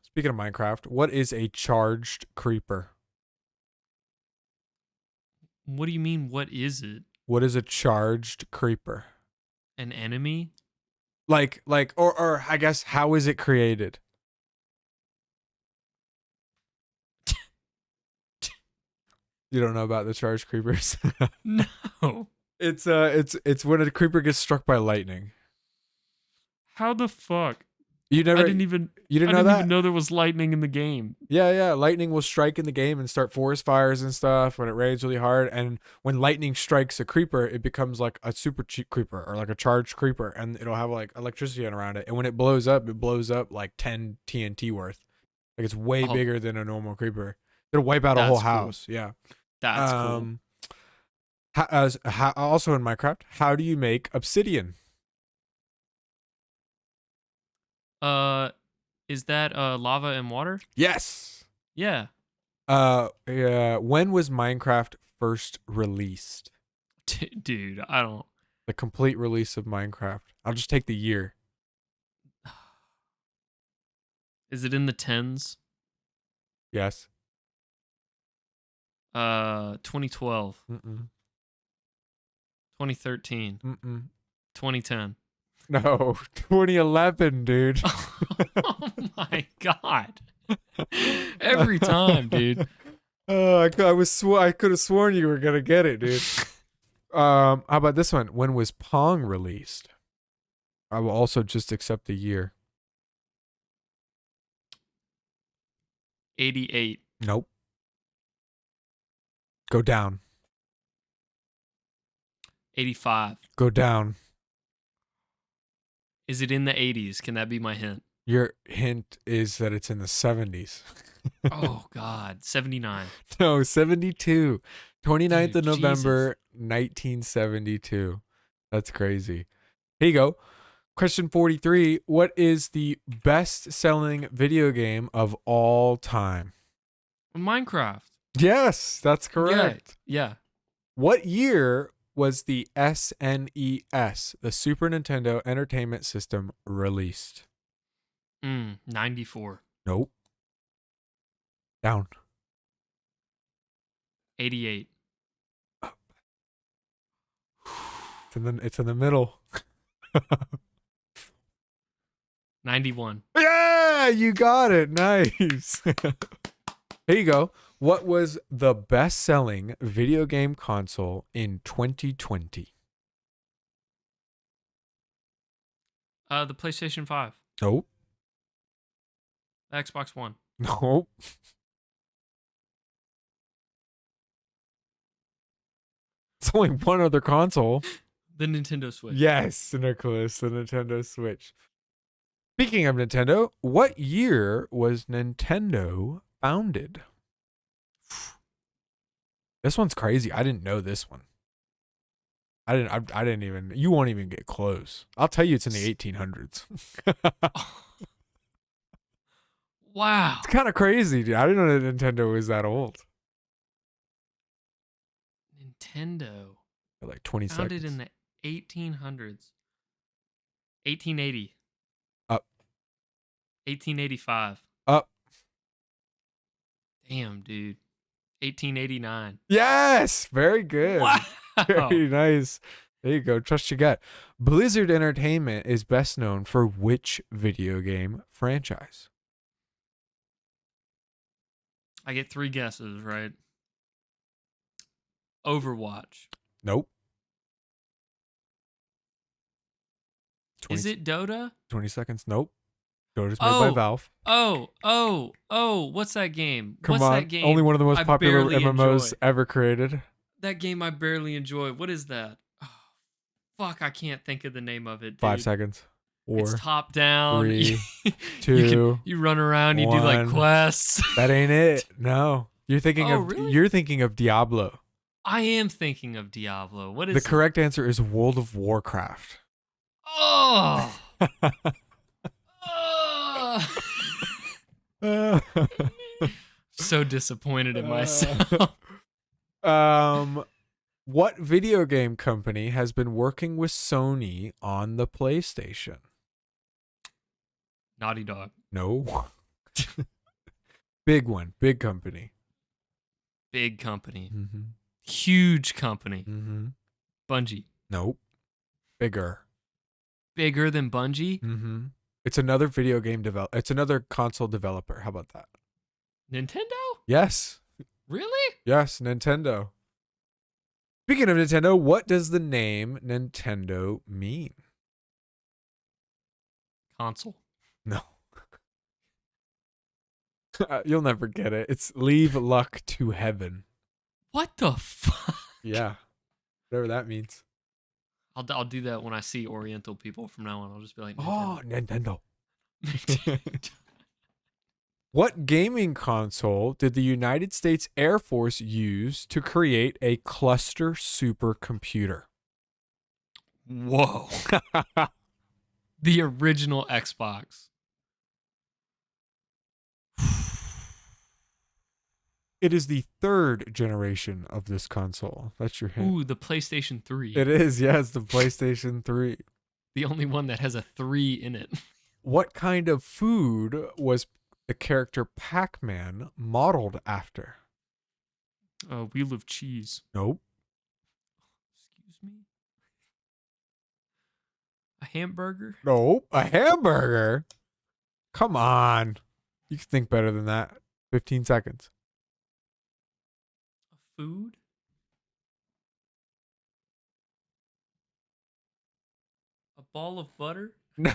Speaking of Minecraft, what is a charged creeper? What do you mean? What is it? What is a charged creeper? An enemy? Or I guess, how is it created? You don't know about the charged creepers? No. It's when a creeper gets struck by lightning. How the fuck? You I didn't even know there was lightning in the game. Yeah. Lightning will strike in the game and start forest fires and stuff when it rains really hard. And when lightning strikes a creeper, it becomes like a super cheap creeper or like a charged creeper, and it'll have like electricity around it. And when it blows up like 10 TNT worth. Like it's way bigger than a normal creeper. It'll wipe out a whole house. Cool. Yeah. That's cool. Also in Minecraft, how do you make obsidian? Is that lava and water? Yes. Yeah. Yeah. When was Minecraft first released? Dude, I don't. The complete release of Minecraft. I'll just take the year. Is it in the tens? Yes. 2012. 2013. 2010. No, 2011, dude. Oh my god. Every time, dude. I could have sworn you were gonna get it, dude. How about this one? When was Pong released? I will also just accept the year. 88. Nope. Go down. 85. Go down. Is it in the 80s? Can that be my hint? Your hint is that it's in the 70s. Oh, God. 79. No, 72. 29th Dude, of November, Jesus. 1972. That's crazy. Here you go. Question 43. What is the best-selling video game of all time? Minecraft. Yes, that's correct. Yeah. What year was the SNES, the Super Nintendo Entertainment System, released? 94. Nope. Down. 88. It's in the middle. 91. Yeah, you got it. Nice. Here you go. What was the best-selling video game console in 2020? The PlayStation 5. Nope. The Xbox One. Nope. only one other console. The Nintendo Switch. Yes, Nicholas, the Nintendo Switch. Speaking of Nintendo, what year was Nintendo founded? This one's crazy. I didn't know this one. I didn't even. You won't even get close. I'll tell you, it's in the 1800s. Wow. It's kind of crazy, dude. I didn't know that Nintendo was that old. Nintendo. Like 20 Founded seconds. in the 1800s. 1880. Up. 1885. Up. Damn, dude. 1889. Yes, very good. Wow. Very nice. There you go. Trust your gut. Blizzard Entertainment is best known for which video game franchise? I get 3 guesses, right? Overwatch. Nope. Is it Dota? 20 seconds. Nope. Dota's made by Valve. What's that game? Come What's on. that game? Only one of the most I popular barely MMOs enjoy? ever created. That game I barely enjoy. What is that? Oh, fuck, I can't think of the name of it, dude. 5 seconds. It's 4. top down. 3, you 2. you run around, you do like 1. quests. That ain't it. No. You're thinking really? You're thinking of Diablo. I am thinking of Diablo. What is The it? correct answer is World of Warcraft. Oh. Oh. So disappointed in myself. What video game company has been working with Sony on the PlayStation? Naughty Dog. No. Big one. Big company. Big company. Mm-hmm. Huge company. Mm-hmm. Bungie. Nope. Bigger. Bigger than Bungie? Mm-hmm. It's another video game It's another console developer. How about that? Nintendo? Yes. Really? Yes, Nintendo. Speaking of Nintendo, what does the name Nintendo mean? Console. No. You'll never get it. It's leave luck to heaven. What the fuck? Yeah. Whatever that means. I'll do that when I see Oriental people from now on. I'll just be like, Oh, Nintendo. Nintendo. What gaming console did the United States Air Force use to create a cluster supercomputer? Whoa. The original Xbox. It is the 3rd generation of this console. That's your hint. Ooh, the PlayStation 3. It is, yes, the PlayStation 3. The only one that has a 3 in it. What kind of food was the character Pac-Man modeled after? A wheel of cheese. Nope. Excuse me? A hamburger? Nope. A hamburger? Come on. You can think better than that. 15 seconds. A food? A ball of butter? No.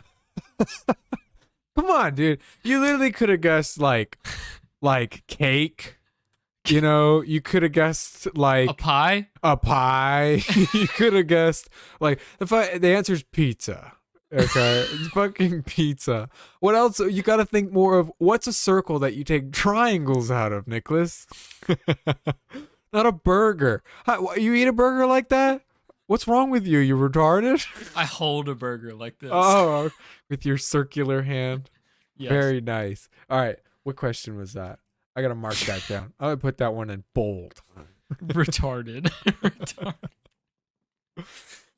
Come on, dude. You literally could have guessed like cake. You know, you could have guessed like A pie? a pie. You could have guessed like the answer is pizza. Okay, it's fucking pizza. What else? You got to think more of what's a circle that you take triangles out of, Nicholas? Not a burger. You eat a burger like that? What's wrong with you? You retarded? I hold a burger like this. Oh, with your circular hand. Yes. Very nice. All right. What question was that? I got to mark that down. I'm going to put that one in bold. Retarded. Retarded.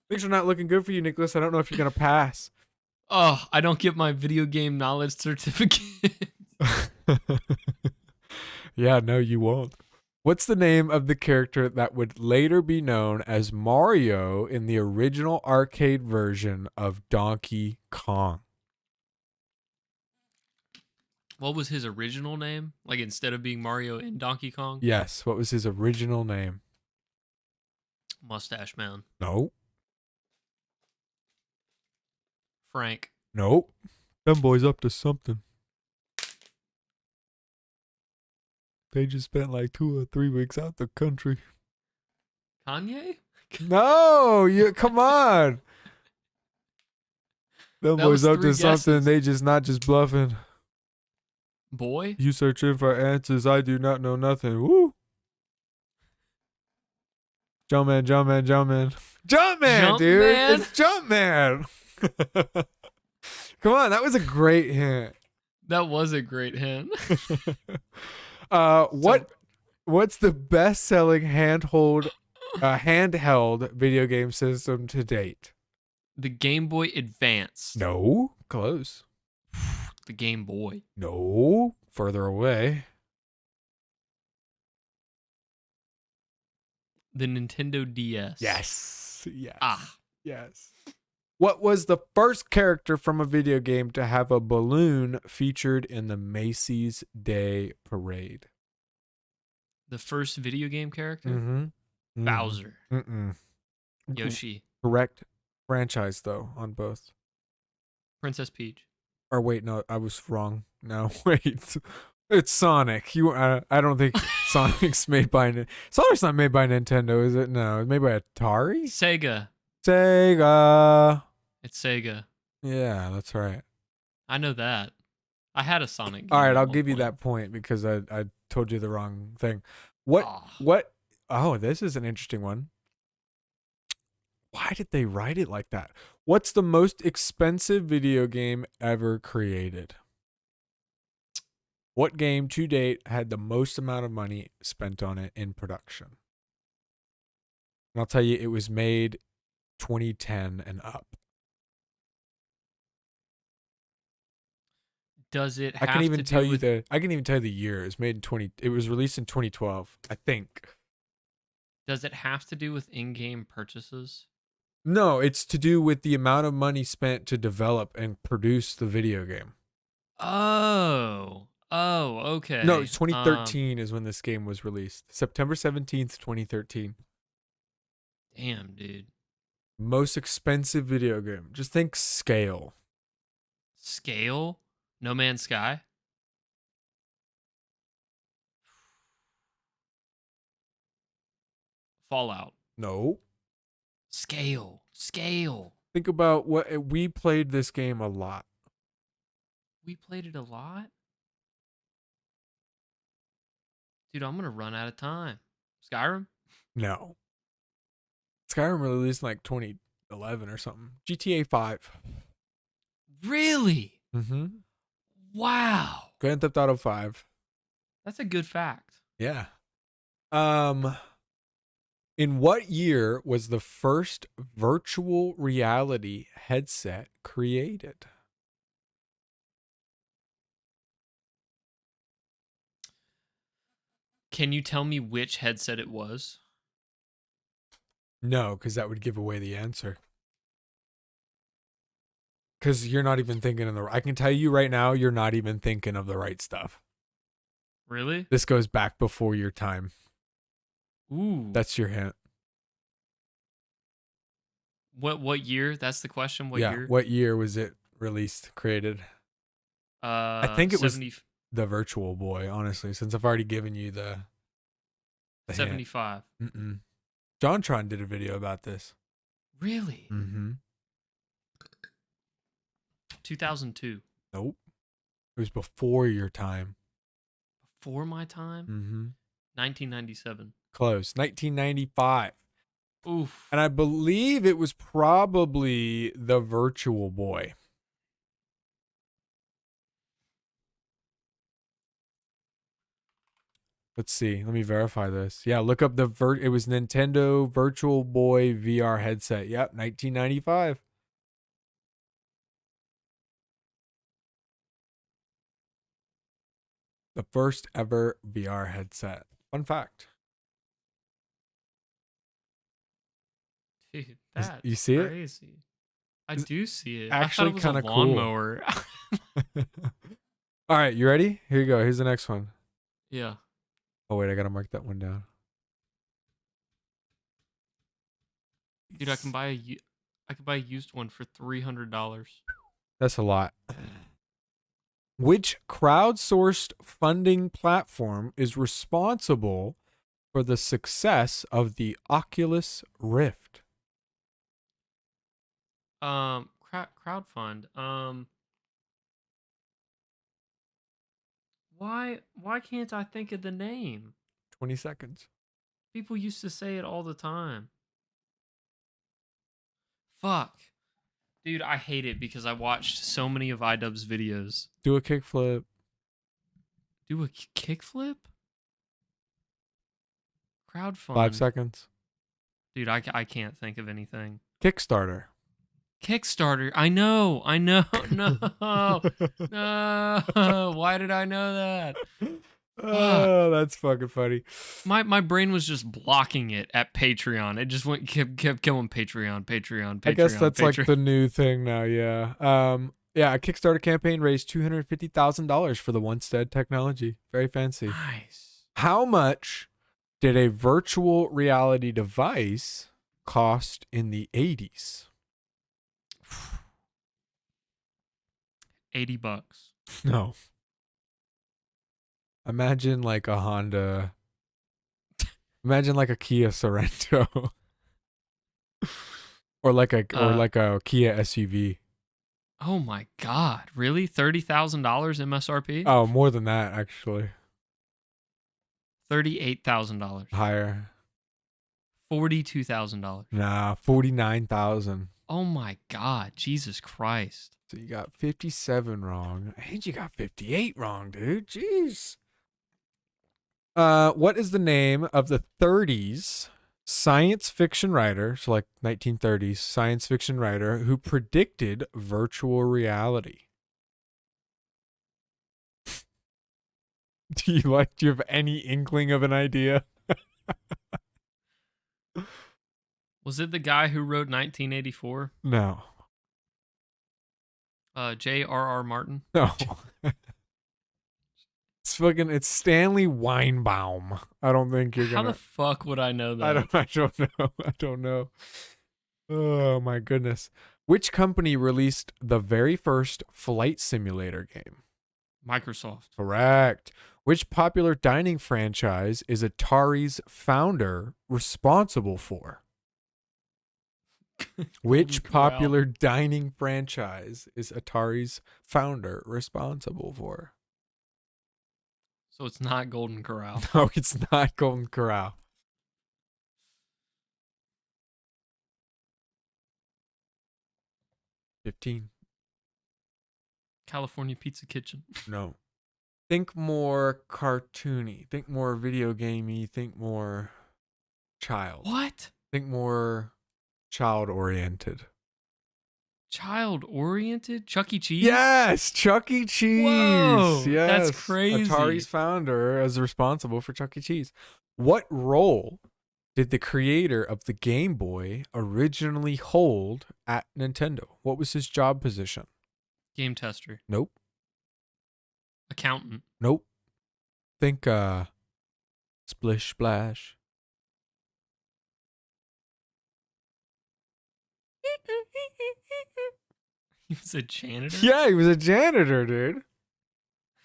Things are not looking good for you, Nicholas. I don't know if you're going to pass. Oh, I don't get my video game knowledge certificate. Yeah, no, you won't. What's the name of the character that would later be known as Mario in the original arcade version of Donkey Kong? What was his original name? Like instead of being Mario in Donkey Kong? Yes. What was his original name? Mustache Man. No. Frank. Nope. Them boys up to something. They just spent like 2 or 3 weeks out the country. Kanye? No, you come on. Them That boys was up to 3 something. guesses. They just not just bluffing. Boy? You searching for answers. I do not know nothing. Woo. Jumpman, Jumpman, Jumpman. Jumpman, dude. Jumpman? It's Jumpman. Come on, that was a great hint. That was a great hint. What's the best-selling handheld video game system to date? The Game Boy Advance. No, close. The Game Boy. No, further away. The Nintendo DS. Yes. Ah. Yes. What was the first character from a video game to have a balloon featured in the Macy's Day Parade? The first video game character? Mm-hmm. Bowser. Mm-mm. Yoshi. Correct franchise, though, on both. Princess Peach. Or wait, no, I was wrong. No, wait. It's Sonic. I don't think Sonic's made by... Sonic's not made by Nintendo, is it? No, it's made by Atari? Sega. Sega. It's Sega. Yeah, that's right. I know that. I had a Sonic game. All right, at I'll one give you point. that point because I told you the wrong thing. Ah. What? Oh, this is an interesting one. Why did they write it like that? What's the most expensive video game ever created? What game to date had the most amount of money spent on it in production? And I'll tell you, it was made 2010 and up. Does it I have can even to tell do you with... the year. It was made in 20. It was released in 2012, I think. Does it have to do with in-game purchases? No, it's to do with the amount of money spent to develop and produce the video game. Oh, okay. No, 2013 is when this game was released. September 17th, 2013. Damn, dude. Most expensive video game. Just think scale. Scale? No Man's Sky? Fallout. No. Scale. Think about we played this game a lot. We played it a lot? Dude, I'm going to run out of time. Skyrim? No. Skyrim released in like 2011 or something. GTA 5. Really? Mm-hmm. Wow. Grand Theft Auto 5. That's a good fact. Yeah. In what year was the first virtual reality headset created? Can you tell me which headset it was? No, because that would give away the answer. Because you're not even thinking of I can tell you right now, you're not even thinking of the right stuff. Really? This goes back before your time. Ooh. That's your hint. What year? That's the question. What year? What year was it released, created? I think it 70, was the Virtual Boy, honestly, since I've already given you the hint. 75. Mm-mm. JonTron did a video about this. Really? Mm-hmm. 2002. Nope. It was before your time. Before my time? Mm-hmm. 1997. Close. 1995. Oof. And I believe it was probably the Virtual Boy. Let's see. Let me verify this. Yeah, look up it was Nintendo Virtual Boy VR headset. Yep, 1995. The first ever VR headset. Fun fact. Dude, that's You see it? crazy. I do see it. actually I thought it was kinda a cool. lawnmower. All right, you ready? Here you go. Here's the next one. Yeah. Oh, wait, I got to mark that one down. Dude, I can buy a used one for $300. That's a lot. Which crowdsourced funding platform is responsible for the success of the Oculus Rift? Crowdfund. Why can't I think of the name? 20 seconds. People used to say it all the time. Fuck. Dude, I hate it because I watched so many of iDubbbz's videos. Do a kickflip. Do a kickflip? Crowdfund. 5 seconds. Dude, I can't think of anything. Kickstarter. Kickstarter. I know. No. No. Why did I know that? Oh, that's fucking funny. My brain was just blocking it at Patreon. It just kept going Patreon. I guess that's Patreon. like the new thing now. Yeah. Yeah. A Kickstarter campaign raised $250,000 for the Onestead technology. Very fancy. Nice. How much did a virtual reality device cost in the 80s? $80. No. Imagine like a Honda. Imagine like a Kia Sorento. or like a Kia SUV. Oh my God! Really? $30,000 MSRP? Oh, more than that actually. $38,000. Higher. $42,000. Nah, 49,000. Oh my God! Jesus Christ! So you got 57 wrong, and you got 58 wrong, dude. Jeez. What is the name of the 30s science fiction writer, so like 1930s science fiction writer who predicted virtual reality? Do you have any inkling of an idea? Was it the guy who wrote 1984? No. J.R.R. Martin? No. It's Stanley Weinbaum. I don't think you're How gonna. the fuck would I know that? I don't know. Oh my goodness. Which company released the very first flight simulator game? Microsoft. Correct. Which popular dining franchise is Atari's founder responsible for? Which Golden Corral. popular dining franchise is Atari's founder responsible for? So it's not Golden Corral. No, it's not Golden Corral. $15. California Pizza Kitchen. No. Think more cartoony. Think more video gamey. Think more child. What? Think more child oriented. Child oriented? Chuck E. Cheese? Yes, Chuck E. Cheese. Whoa, Yes, that's crazy. Atari's founder is responsible for Chuck E. Cheese. What role did the creator of the Game Boy originally hold at Nintendo? What was his job position? Game tester. Nope. Accountant. Nope. Think Splish Splash. He was a janitor? Yeah, he was a janitor, dude. Isn't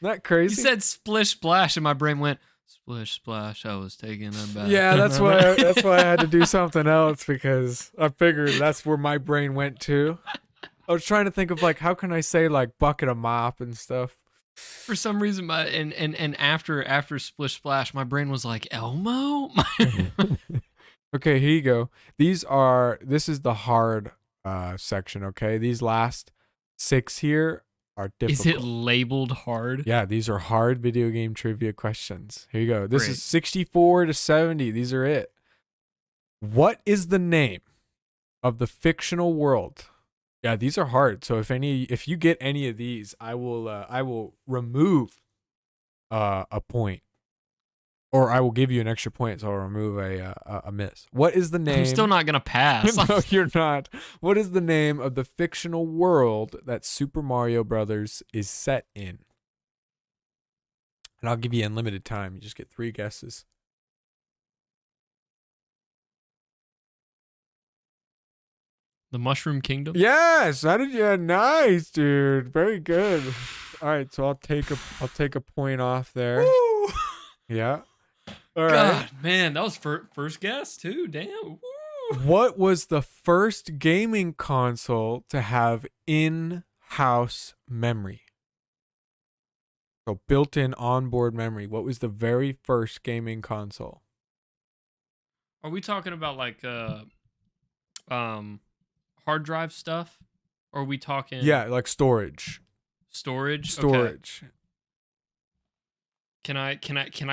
that You crazy? said splish splash, and my brain went, splish splash, I was taking a bath. Yeah, that's why I had to do something else, because I figured that's where my brain went to. I was trying to think of like how can I say like bucket of mop and stuff. For some reason, and after splish splash, my brain was like, Elmo? Okay, here you go. This is the hard section, okay? These last 6 here are difficult. Is it labeled hard? Yeah, these are hard video game trivia questions. Here you go. This Great. is 64 to 70. These are it. What is the name of the fictional world? Yeah, these are hard. So if you get any of these, I will remove a point. Or I will give you an extra point, so I'll remove a miss. What is the name? I'm still not going to pass. No, you're not. What is the name of the fictional world that Super Mario Brothers is set in? And I'll give you unlimited time. You just get 3 guesses. The Mushroom Kingdom? Yes, how did you? Nice, dude. Very good. All right, so I'll take a point off there. Woo! Yeah. All right. God, man, that was first guess too. Damn. Woo. What was the first gaming console to have in-house memory? So built-in onboard memory. What was the very first gaming console? Are we talking about like hard drive stuff? Or are we talking Yeah, like storage. storage? Okay. Storage. Can I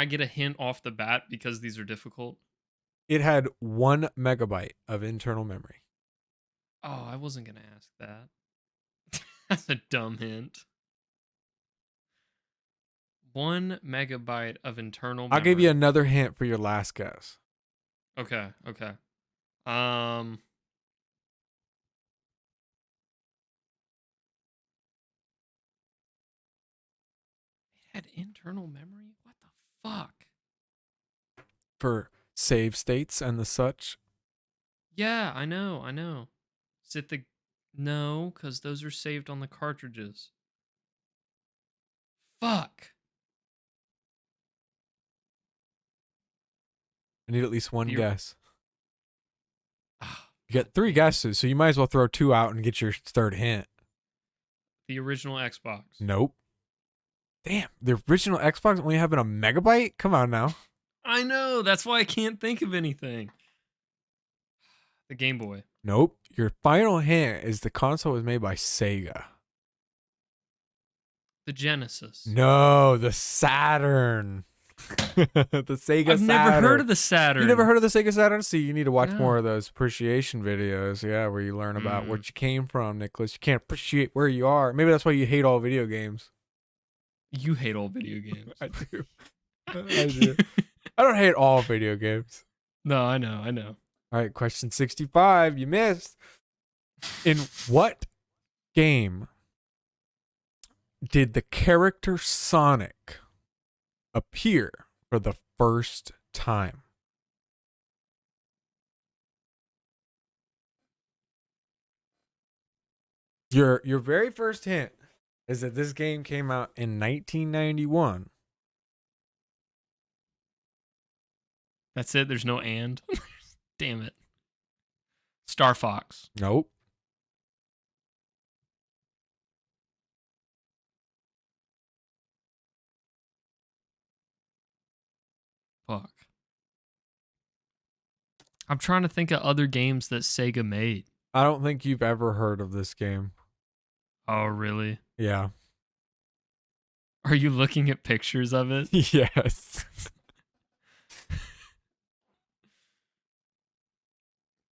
get a hint off the bat because these are difficult? It had 1 megabyte of internal memory. Oh, I wasn't gonna ask that. That's a dumb hint. 1 megabyte of internal memory. I'll give you another hint for your last guess. Okay, okay. It had internal memory? What the fuck? For save states and the such. Yeah, I know, I know. Is it the no, because those are saved on the cartridges. Fuck. I need at least one The- guess. Ah, You get 3 guesses, so you might as well throw 2 out and get your third hint. the original Xbox. Nope. Damn, the original Xbox only having a megabyte? Come on now. I know, that's why I can't think of anything. The Game Boy. Nope. Your final hint is the console was made by Sega. The Genesis. No, the Saturn. The Sega I've Saturn. never heard of the Saturn. You never heard of the Sega Saturn? See, you need to watch No. more of those appreciation videos. Yeah, where you learn about where you came from, Nicholas. You can't appreciate where you are. Maybe that's why you hate all video games. You hate all video games. I do. I do. I don't hate all video games. No, I know, I know. All right, question 65. You missed. In what game did the character Sonic appear for the first time? Your very first hint is that this game came out in 1991. That's it. There's no and. Damn it. Star Fox. Nope. Fuck. I'm trying to think of other games that Sega made. I don't think you've ever heard of this game. Oh, really? Yeah. Are you looking at pictures of it? Yes.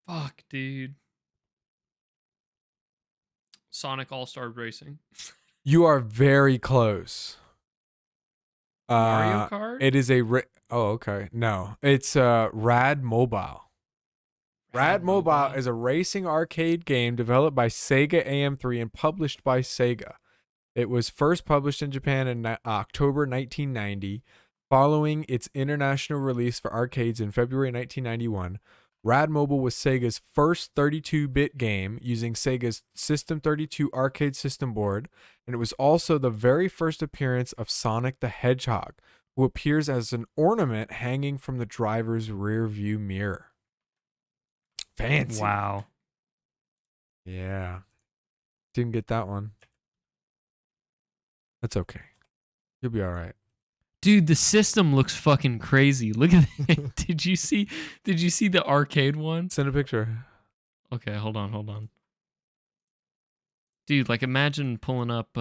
Fuck, dude. Sonic All-Star Racing. You are very close. Mario Kart? It is a oh, okay. No. It's Rad Mobile. Rad Mobile is a racing arcade game developed by Sega AM3 and published by Sega. It was first published in Japan in October 1990. Following its international release for arcades in February 1991, Rad Mobile was Sega's first 32-bit game using Sega's System 32 arcade system board, and it was also the very first appearance of Sonic the Hedgehog, who appears as an ornament hanging from the driver's rear view mirror. Fancy. Wow. Yeah. Didn't get that one. That's okay. You'll be all right. Dude, the system looks fucking crazy. Look at it. Did you see the arcade one? Send a picture. Okay, hold on. Dude, like imagine pulling up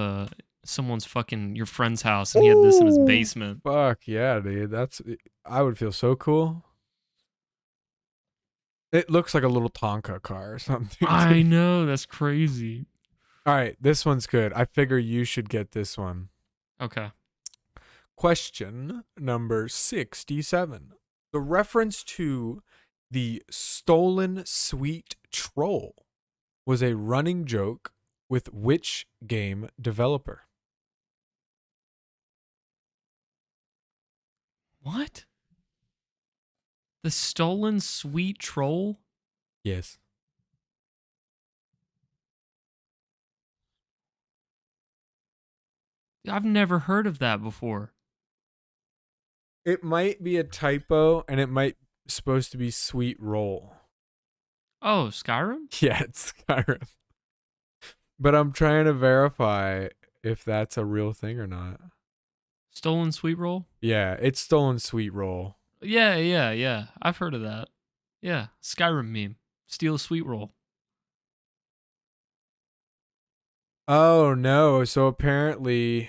someone's fucking your friend's house and he had this in his Ooh, basement. Fuck yeah, dude. I would feel so cool. It looks like a little Tonka car or something. I know, that's crazy. All right, this one's good. I figure you should get this one. Okay. Question number 67. The reference to the stolen sweet troll was a running joke with which game developer? What? The stolen sweet troll? Yes. I've never heard of that before. It might be a typo, and it might supposed to be sweet roll. Oh, Skyrim? Yeah, it's Skyrim. But I'm trying to verify if that's a real thing or not. Stolen sweet roll? Yeah, it's stolen sweet roll. Yeah. I've heard of that. Yeah, Skyrim meme. Steal a sweet roll. Oh no! So apparently,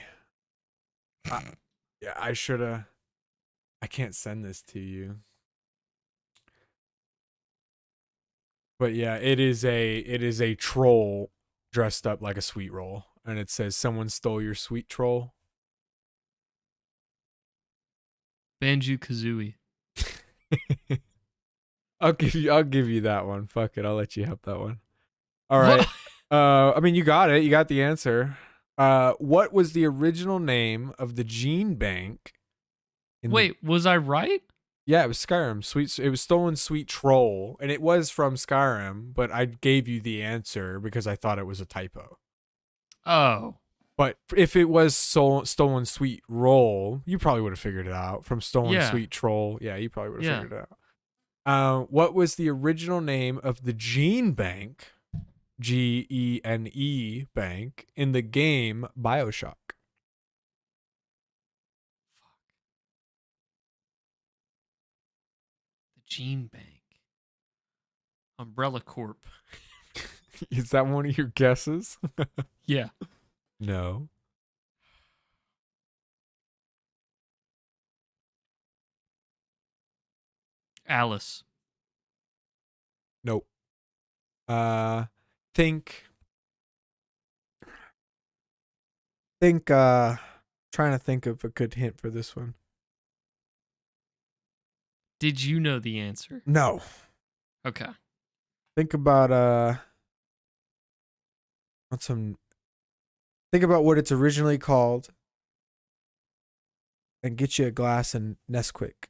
yeah, I should have. I can't send this to you. But yeah, it is a troll dressed up like a sweet roll, and it says someone stole your sweet troll. Banjo Kazooie. I'll give you that one. Fuck it, I'll let you have that one. All right. I mean, you got it. You got the answer. What was the original name of the gene bank? Wait, was I right? Yeah, it was Skyrim. It was stolen sweet troll, and it was from Skyrim. But I gave you the answer because I thought it was a typo. Oh. But if it was stolen sweet roll, you probably would have figured it out. From stolen sweet troll, yeah, you probably would have figured it out. What was the original name of the gene bank? GENE bank in the game BioShock. The Gene Bank. Umbrella Corp. Is that one of your guesses? Yeah. No. Alice. Nope. Think trying to think of a good hint for this one. Did you know the answer? No. Okay. Think about think about what it's originally called and get you a glass of Nesquik.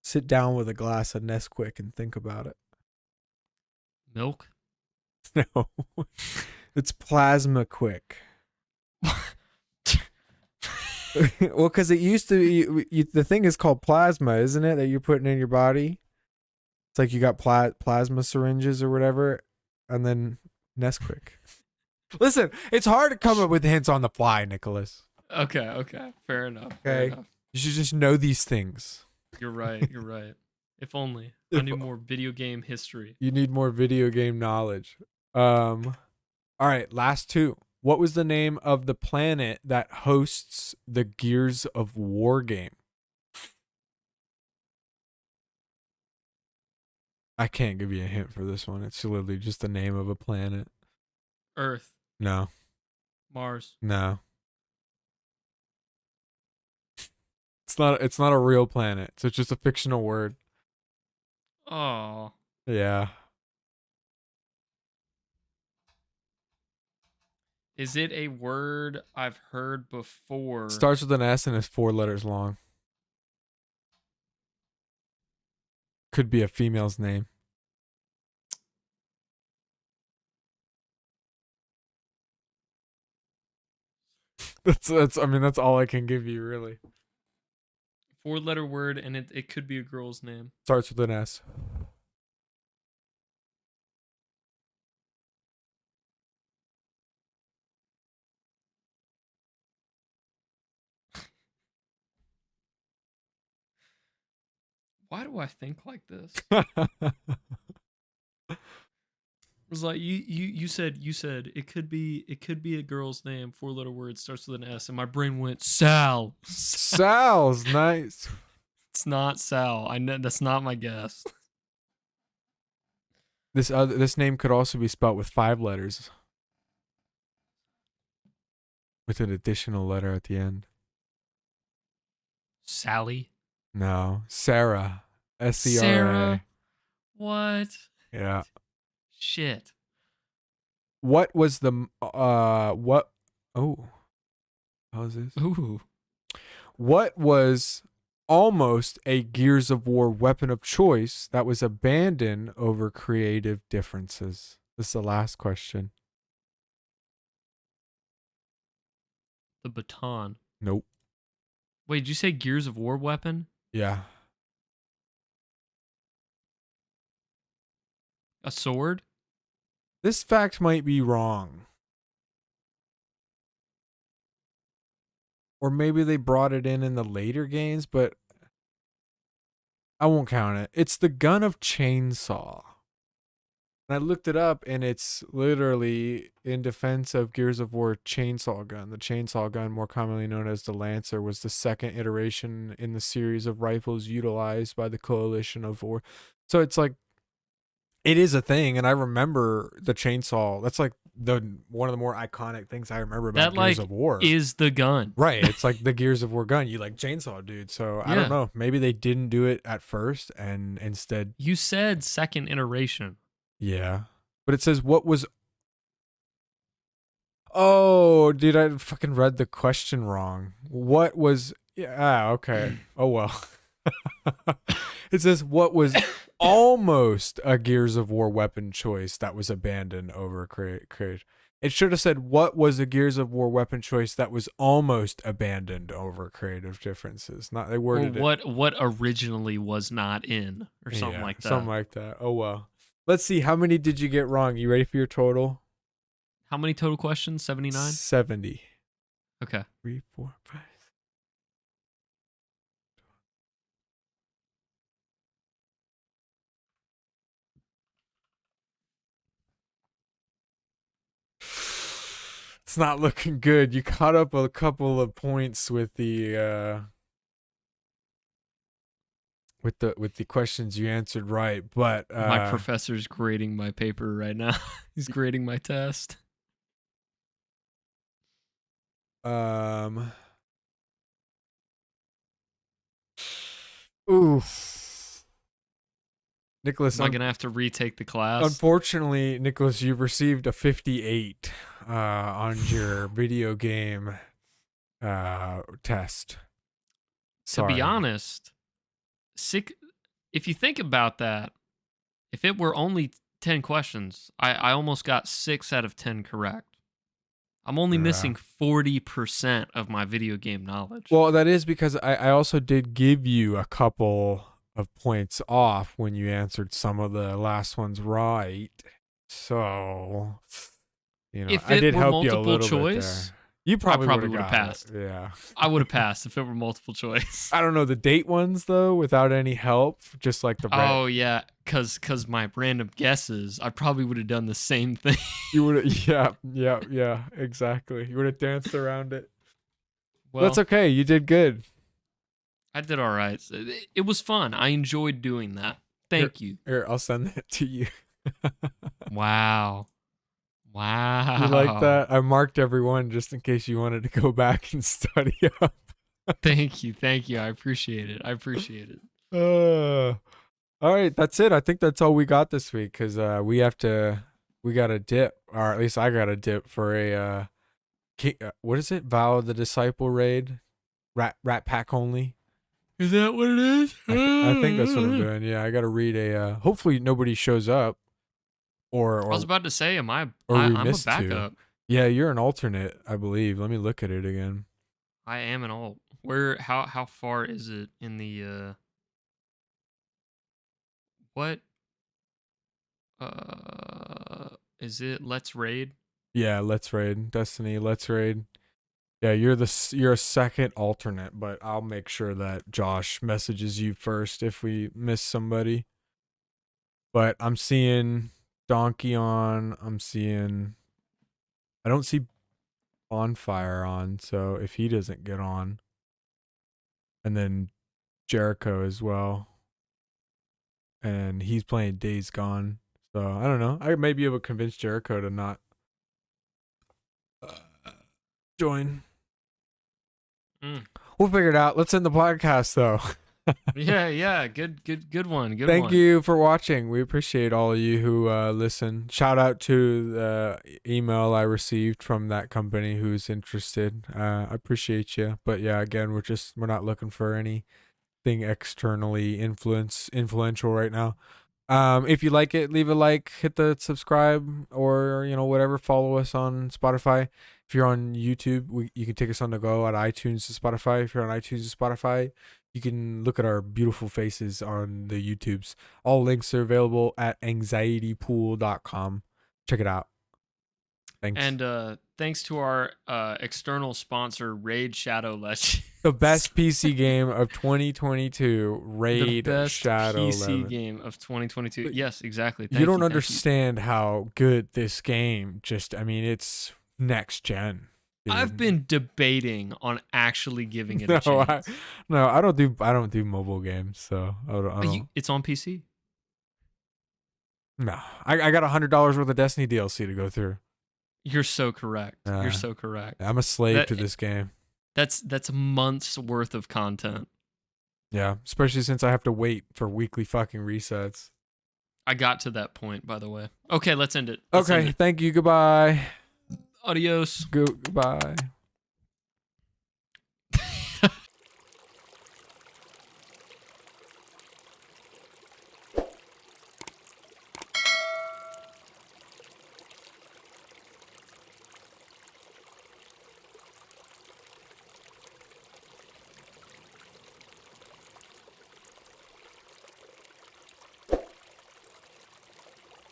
Sit down with a glass of Nesquik and think about it. Milk? No. It's Plasma Quick. Well, because it used to be, the thing is called plasma, isn't it? That you're putting in your body. It's like you got plasma syringes or whatever, and then Nesquik. Listen, it's hard to come up with hints on the fly, Nicholas. Okay. Fair enough. Okay. You should just know these things. You're right. If only. I knew more video game history. You need more video game knowledge. All right, last two. What was the name of the planet that hosts the Gears of War game? I can't give you a hint for this one. It's literally just the name of a planet. Earth. No. Mars. No. It's not a real planet. So it's just a fictional word. Oh. Yeah. Is it a word I've heard before? Starts with an S and is 4 letters long. Could be a female's name. That's I mean that's all I can give you really. 4-letter word, and it could be a girl's name. Starts with an S. Why do I think like this? It was like you said it could be a girl's name, 4-letter word, starts with an S, and my brain went Sal. Sal's nice. It's not Sal. I know that's not my guess. This name could also be spelled with 5 letters. With an additional letter at the end. Sally. No. Sarah. SCRA. Sarah. What? Yeah. Shit. What was the what oh how is this? Ooh. What was almost a Gears of War weapon of choice that was abandoned over creative differences? This is the last question. The baton. Nope. Wait, did you say Gears of War weapon? Yeah. A sword? This fact might be wrong. Or maybe they brought it in the later games, but I won't count it. It's the gun of chainsaw. And I looked it up, and it's literally in defense of Gears of War chainsaw gun. The chainsaw gun, more commonly known as the Lancer, was the second iteration in the series of rifles utilized by the Coalition of War. So it's like, it is a thing, and I remember the chainsaw. That's like one of the more iconic things I remember about Gears of War. Is the gun. Right, it's like the Gears of War gun. You like chainsaw, dude. So I don't know. Maybe they didn't do it at first, and instead. You said second iteration. Yeah, but it says what was. Oh, dude, I fucking read the question wrong. What was? Yeah, okay. Oh well. It says what was almost a Gears of War weapon choice that was abandoned over create. It should have said what was a Gears of War weapon choice that was almost abandoned over creative differences. Not they worded what originally was not in or something like that. Something like that. Oh well. Let's see. How many did you get wrong? You ready for your total? How many total questions? 79? 70. Okay. 3, 4, 5. It's not looking good. You caught up a couple of points with the with the questions you answered right, but my professor's grading my paper right now. He's grading my test. Oof. Nicholas, am I gonna have to retake the class? Unfortunately, Nicholas, you've received a 58 on your video game test. Sorry. To be honest, if you think about that, if it were only 10 questions, I almost got 6 out of 10 correct. I'm only missing 40% of my video game knowledge. Well, that is because I also did give you a couple of points off when you answered some of the last ones right. So, if I did were help you a multiple little choice, bit there. You probably would have passed. Yeah. I would have passed if it were multiple choice. I don't know the date ones though, without any help, just like the Oh yeah, cause my random guesses, I probably would have done the same thing. You would have, yeah, exactly. You would have danced around it. Well, that's okay. You did good. I did all right. It was fun. I enjoyed doing that. Thank you. Here, I'll send that to you. Wow. You like that? I marked everyone just in case you wanted to go back and study up. Thank you. I appreciate it. All right, that's it. I think that's all we got this week because we got a dip, or at least I got a dip for a what is it? Vow of the Disciple raid, rat pack only. Is that what it is? I think that's what I'm doing. Yeah, I got to read a. Hopefully nobody shows up. Or I was about to say, I'm a backup. Yeah, you're an alternate, I believe. Let me look at it again. I am an alt. How far is it in the what? Is it Let's Raid? Yeah, Let's Raid. Destiny, Let's Raid. Yeah, you're a second alternate, but I'll make sure that Josh messages you first if we miss somebody. But I'm seeing Donkey on. I don't see Bonfire on, so if he doesn't get on. And then Jericho as well. And he's playing Days Gone. So I don't know. I may be able to convince Jericho to not join. We'll figure it out. Let's end the podcast though. yeah. Good one. Thank you for watching. We appreciate all of you who listen. Shout out to the email I received from that company who's interested. I appreciate you. But yeah, again, we're not looking for anything externally influential right now. If you like it, leave a like, hit the subscribe, or whatever. Follow us on Spotify. If you're on YouTube, you can take us on the go at iTunes to Spotify. If you're on iTunes to Spotify, you can look at our beautiful faces on the YouTubes. All links are available at anxietypool.com. Check it out. Thanks. And thanks to our external sponsor, Raid Shadow Legends. The best PC game of 2022, Raid the best Shadow PC Legends. game of 2022. But yes, exactly. You don't understand how good this game. It's next gen. Dude. I've been debating on actually giving it a chance. I don't do mobile games, so I don't. It's on PC. No, I got $100 worth of Destiny DLC to go through. You're so correct. You're so correct. I'm a slave to this game. That's months worth of content. Yeah, especially since I have to wait for weekly fucking resets. I got to that point, by the way. Okay, let's end it. Thank you. Goodbye. Adios. Goodbye.